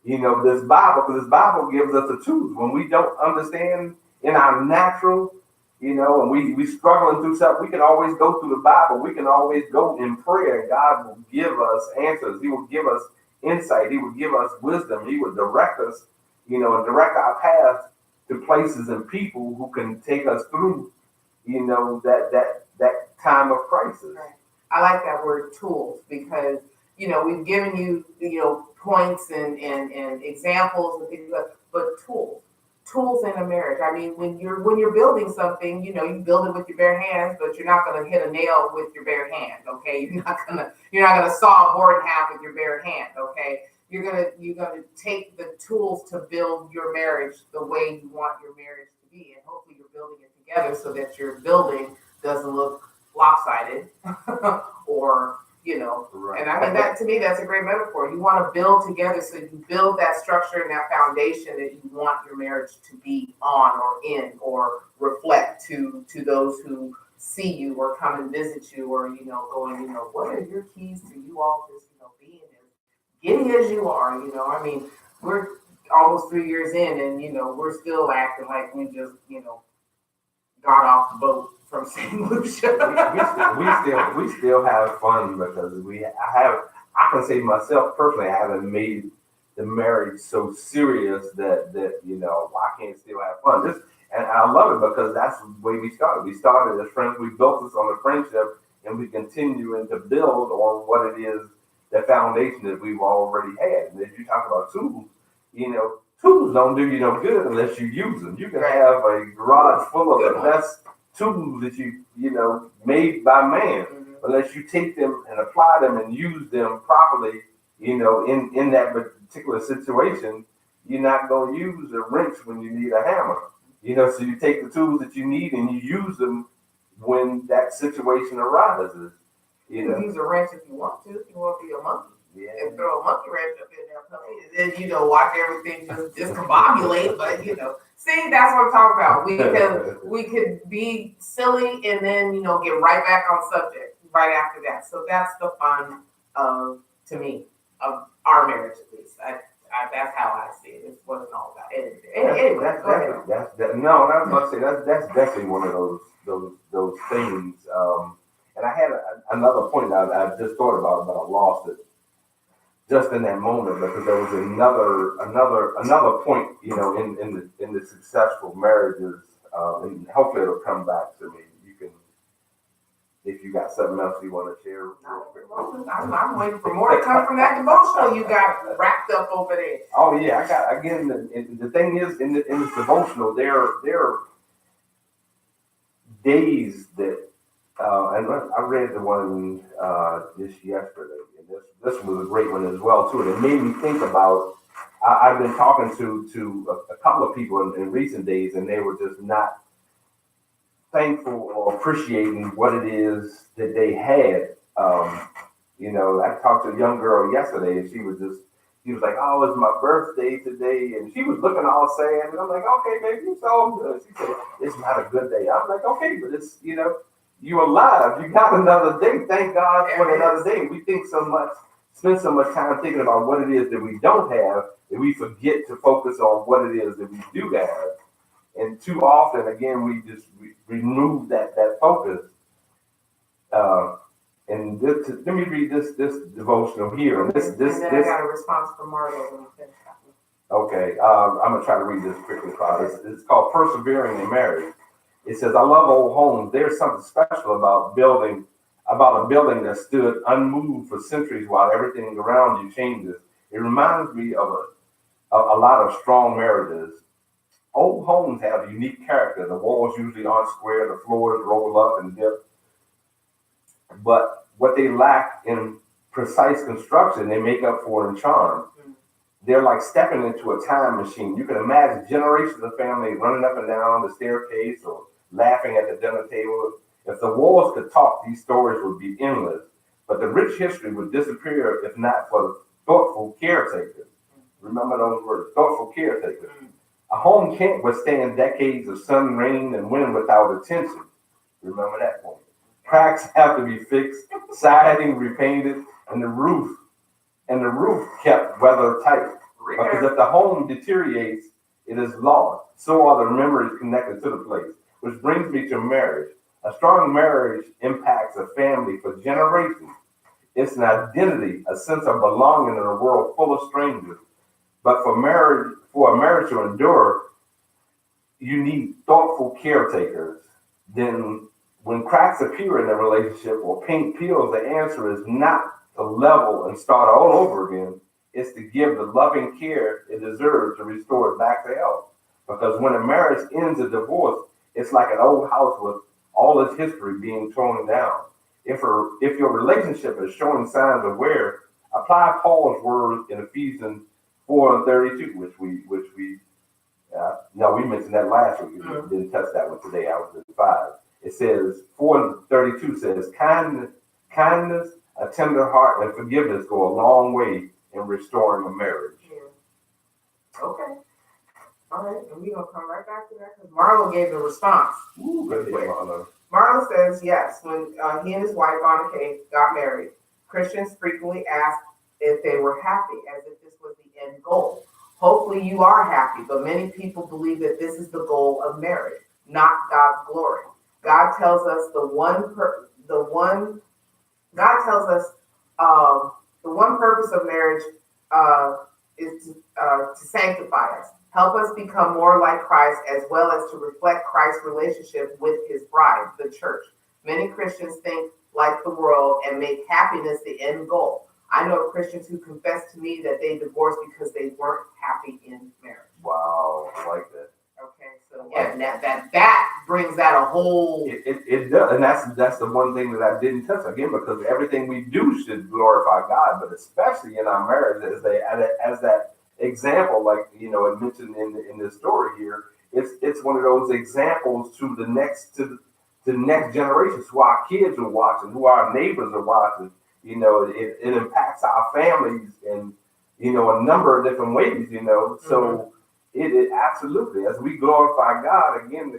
this Bible, because this Bible gives us the tools. When we don't understand in our natural, and we struggling through something, we can always go through the Bible. We can always go in prayer, and God will give us answers. He will give us insight. He will give us wisdom. He will direct us, and direct our path to places and people who can take us through, that time of crisis. Right. I like that word tools because, we've given you, points and examples and things like, but tools in a marriage. I mean, when you're building something, you build it with your bare hands, but you're not going to hit a nail with your bare hand. Okay. You're not gonna saw a board in half with your bare hand. Okay. You're gonna take the tools to build your marriage the way you want your marriage to be. And hopefully you're building it together so that your building doesn't look lopsided or, Right. and I mean, that to me, that's a great metaphor. You want to build together, so you build that structure and that foundation that you want your marriage to be on or in or reflect to those who see you or come and visit you or, going, what are your keys to you all just, being as giddy as you are, I mean, we're almost 3 years in and, we're still acting like we just, got off the boat from St. Lucia. we still have fun because I can say myself personally, I haven't made the marriage so serious that I can't still have fun. And I love it because that's the way we started. We started as friends. We built this on a friendship, and we continue to build on what it is, the foundation that we've already had. And if you talk about tools, tools don't do you no good unless you use them. You can have a garage full of the best tools that made by man, unless you take them and apply them and use them properly, in that particular situation, you're not going to use a wrench when you need a hammer. So you take the tools that you need and you use them when that situation arises. You can use a wrench if you want to. If you want to be a monkey. Yeah. And throw a monkey wrench up in there, puppy, and then watch everything just discombobulate. But see, that's what I'm talking about. We could be silly and then get right back on subject right after that. So that's the fun of, to me, of our marriage at least. That's how I see it. It wasn't all about it. Anyway, go ahead. No, I was about to say that's definitely one of those things. And I had another point I just thought about, but I lost it just in that moment because there was another point, in the successful marriages, and hopefully it'll come back to me. You can, if you got something else you want to share. I'm waiting for more to come from that devotional you got wrapped up over there. Oh yeah, I got again. The thing is, in this devotional, there are days that, and I read the one this yesterday. This was a great one as well too. And it made me think about. I've been talking to a couple of people in recent days, and they were just not thankful or appreciating what it is that they had. I talked to a young girl yesterday, and she was like, "Oh, it's my birthday today," and she was looking all sad. And I'm like, "Okay, baby, it's all good." She said, "It's not a good day." I'm like, "Okay, but it's you're alive. You got another day. Thank God for another day." We spend so much time thinking about what it is that we don't have that we forget to focus on what it is that we do have. And too often, again, we remove that focus. And let me read this devotional here. And this. I got a response from Marlo when you finish that one. Okay, I'm gonna try to read this quickly, Claude. It's called "Persevering in Marriage." It says, "I love old homes. There's something special about a building that stood unmoved for centuries while everything around you changes. It reminds me of a lot of strong marriages. Old homes have a unique character. The walls usually aren't square, the floors roll up and dip. But what they lack in precise construction, they make up for in charm. They're like stepping into a time machine. You can imagine generations of family running up and down the staircase or laughing at the dinner table. If the walls could talk, these stories would be endless. But the rich history would disappear if not for the thoughtful caretakers." Remember those words, thoughtful caretakers. "A home can't withstand decades of sun, rain, and wind without attention." Remember that point. "Cracks have to be fixed, siding repainted, and the roof kept weather tight. Because if the home deteriorates, it is lost. So are the memories connected to the place. Which brings me to marriage. A strong marriage impacts a family for generations. It's an identity, a sense of belonging in a world full of strangers. But for a marriage to endure, you need thoughtful caretakers. Then, when cracks appear in a relationship or paint peels, the answer is not to level and start all over again. It's to give the loving care it deserves to restore it back to health. Because when a marriage ends in divorce, it's like an old house with all its history being torn down. If your relationship is showing signs of wear, apply Paul's words in Ephesians 4:32, which we no, we mentioned that last week. We didn't touch that one today. I was in 5. It says 4:32 says kindness, a tender heart, and forgiveness go a long way in restoring a marriage. Yeah. Okay. All right, and we're gonna come right back to that because Marlo gave the response. Ooh, good Marlo. Marlo says yes. When he and his wife Anna Kay got married, Christians frequently asked if they were happy, as if this was the end goal. Hopefully you are happy, but many people believe that this is the goal of marriage, not God's glory. God tells us the one purpose of marriage is to sanctify us, help us become more like Christ, as well as to reflect Christ's relationship with his bride, the church. Many Christians think like the world and make happiness the end goal. I know Christians who confess to me that they divorced because they weren't happy in marriage. Wow, I like that. Okay, so yeah, that brings out a whole. It does, and that's the one thing that I didn't touch again, because everything we do should glorify God, but especially in our marriage, as that example, like it mentioned in this story here, it's one of those examples to the next generations, who our kids are watching, who our neighbors are watching. It impacts our families in a number of different ways. So. It absolutely, as we glorify God again,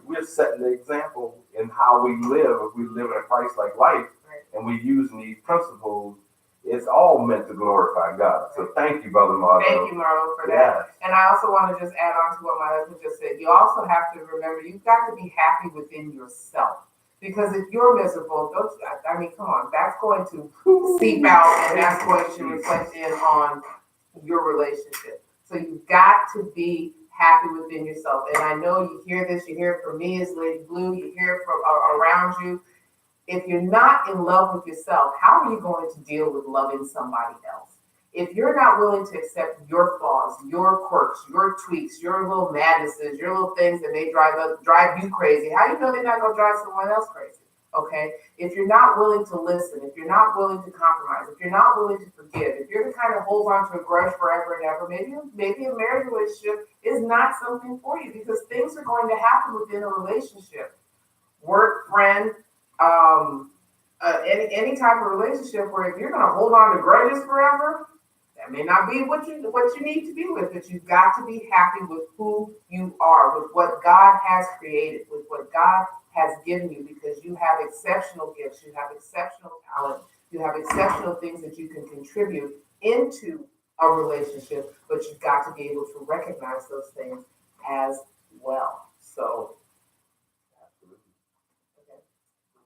we're setting the example in how we live. If we live in a Christ-like life, right, and we using these principles, it's all meant to glorify God. So thank you, Brother Marlo. Thank you, Marlo, for that. And I also want to just add on to what my husband just said. You also have to remember, you've got to be happy within yourself. Because if you're miserable, come on, that's going to seep out, and that's going to reflect in on your relationship. So you've got to be happy within yourself. And I know you hear this, you hear it from me as Lady Blue, you hear it from around you. If you're not in love with yourself, how are you going to deal with loving somebody else? If you're not willing to accept your flaws, your quirks, your tweaks, your little madnesses, your little things that may drive you crazy, how do you know they're not going to drive someone else crazy? Okay, if you're not willing to listen, if you're not willing to compromise, if you're not willing to forgive, if you're the kind of holds on to a grudge forever and ever, maybe a marriage relationship is not something for you, because things are going to happen within a relationship, work, friend, any type of relationship where if you're going to hold on to grudges forever, that may not be what you need to be with, but you've got to be happy with who you are, with what God has created, with what God has given you, because you have exceptional gifts, you have exceptional talent, you have exceptional things that you can contribute into a relationship, but you've got to be able to recognize those things as well. So,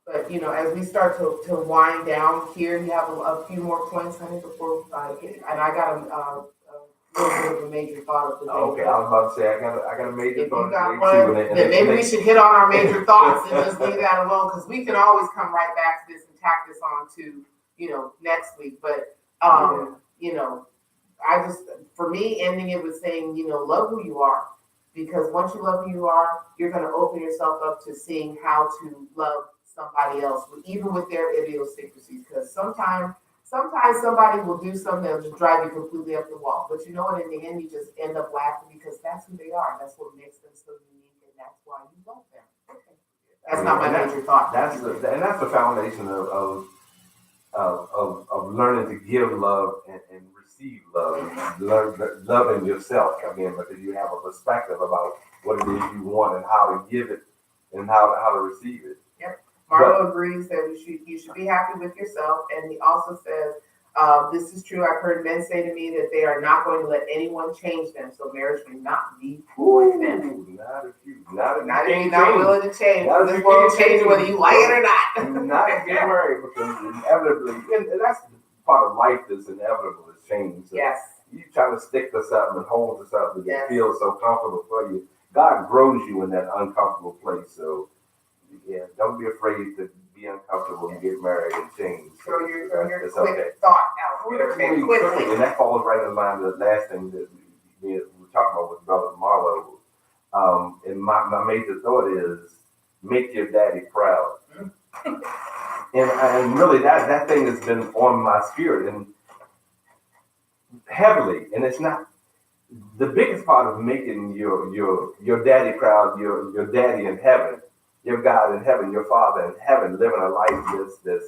but as we start to wind down here, you have a few more points, honey, before I get, and I got a little bit of a major thought of the day. Okay, I was about to say I got a major thought. If you got one, then maybe we should hit on our major thoughts and just leave that alone, because we can always come right back to this and tack this on to next week. But I just, for me, ending it with saying love who you are, because once you love who you are, you're going to open yourself up to seeing how to love somebody else, even with their idiosyncrasies. Because sometimes somebody will do something that'll just drive you completely up the wall. But you know what? In the end, you just end up laughing, because that's who they are. That's what makes them so unique, and that's why you love them. Okay. That's not my major thought. That's the foundation of learning to give love and receive love. Loving yourself again, because you have a perspective about what it is you want and how to give it and how to receive it. Yep. Marlo agrees that you should be happy with yourself, and he also says This is true. I've heard men say to me that they are not going to let anyone change them, so marriage may not be for them. Not if you're Not willing to change. Not if This you world can't changes change, whether you like it or do not. not get married because inevitably, and that's part of life that's inevitable is change. So Yes. you trying to stick to something and hold to something that Yes. feels so comfortable for you. God grows you in that uncomfortable place. So yeah, don't be afraid to be uncomfortable and get married and change. Throw your It's quick okay. thought out there. Quickly, and that falls right in line with the last thing that we were talking about with Brother Marlo. And my major thought is make your daddy proud. And really that thing has been on my spirit and heavily. And it's not the biggest part of making your daddy proud, your daddy in heaven, your God in heaven, your father in heaven, living a life that's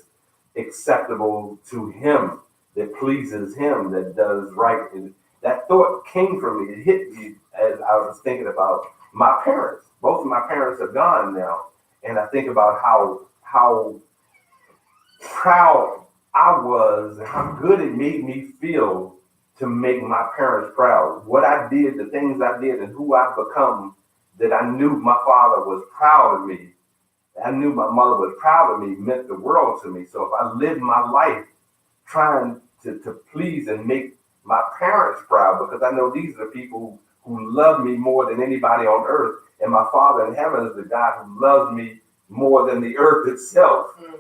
acceptable to him, that pleases him, that does right. And that thought came from me. It hit me as I was thinking about my parents. Both of my parents are gone now. And I think about how proud I was and how good it made me feel to make my parents proud. What I did, the things I did, and who I've become, that I knew my father was proud of me. I knew my mother was proud of me, meant the world to me. So if I lived my life trying to please and make my parents proud, because I know these are the people who love me more than anybody on earth. And my Father in heaven is the God who loves me more than the earth itself. Mm-hmm.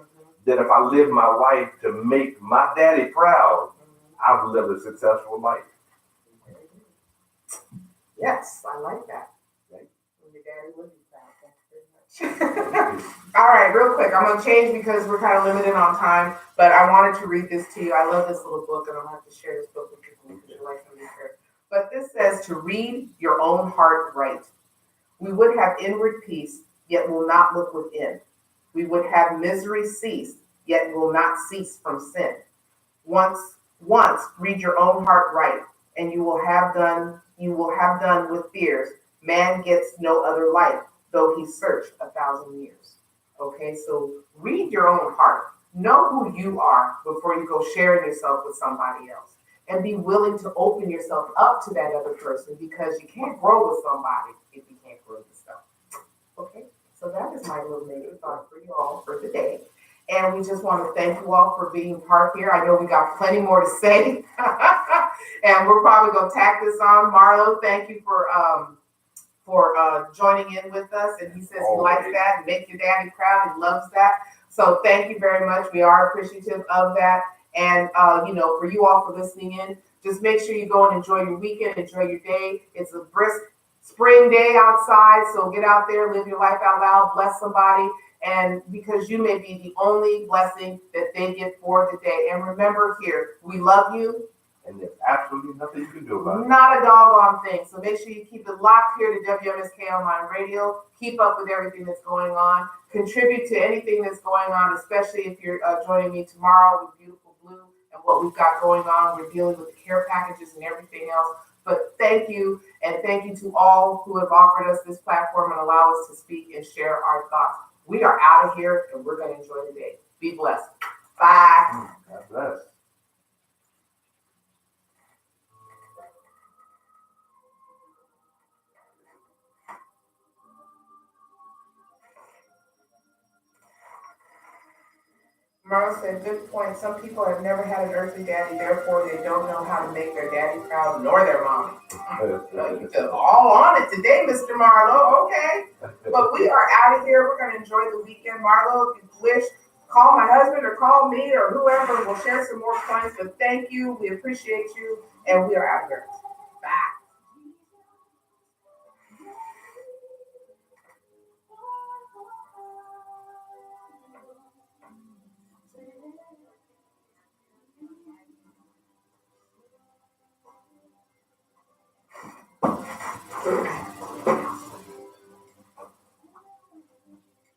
That if I live my life to make my daddy proud, I've lived a successful life. Yes, I like that. Right. Your daddy would be proud. Thank you very much. All right, real quick. I'm going to change because we're kind of limited on time, but I wanted to read this to you. I love this little book, and I'm going to have to share this book with you because you like to read here. But this says to read your own heart right. We would have inward peace, yet will not look within. We would have misery cease, yet will not cease from sin. Once read your own heart right, and you will have done with fears. Man gets no other life, though he searched 1,000 years. Okay, so read your own heart. Know who you are before you go sharing yourself with somebody else. And be willing to open yourself up to that other person, because you can't grow with somebody if you can't grow yourself. Okay, so that is my little major thought for you all for today. And we just want to thank you all for being part here. I know we got plenty more to say. And we're probably going to tack this on. Marlo, thank you for joining in with us. And he says he likes that. Make your daddy proud. He loves that. So thank you very much. We are appreciative of that. And, for you all for listening in, just make sure you go and enjoy your weekend, enjoy your day. It's a brisk spring day outside. So get out there, live your life out loud, bless somebody. And because you may be the only blessing that they get for the day. And remember here, we love you. And there's absolutely nothing you can do about it. Not a doggone thing. So make sure you keep it locked here to WMSK Online Radio. Keep up with everything that's going on. Contribute to anything that's going on, especially if you're joining me tomorrow with Beautiful Blue and what we've got going on. We're dealing with the care packages and everything else. But thank you, and thank you to all who have offered us this platform and allow us to speak and share our thoughts. We are out of here, and we're going to enjoy the day. Be blessed. Bye. God bless. Merle said, good point. Some people have never had an earthly daddy, therefore they don't know how to make their daddy proud nor their mommy. You're all on it today, Mr. Marlo. Okay. But we are out of here. We're going to enjoy the weekend. Marlo, if you wish, call my husband or call me or whoever. We'll share some more points. But thank you. We appreciate you. And we are out of here. Bye.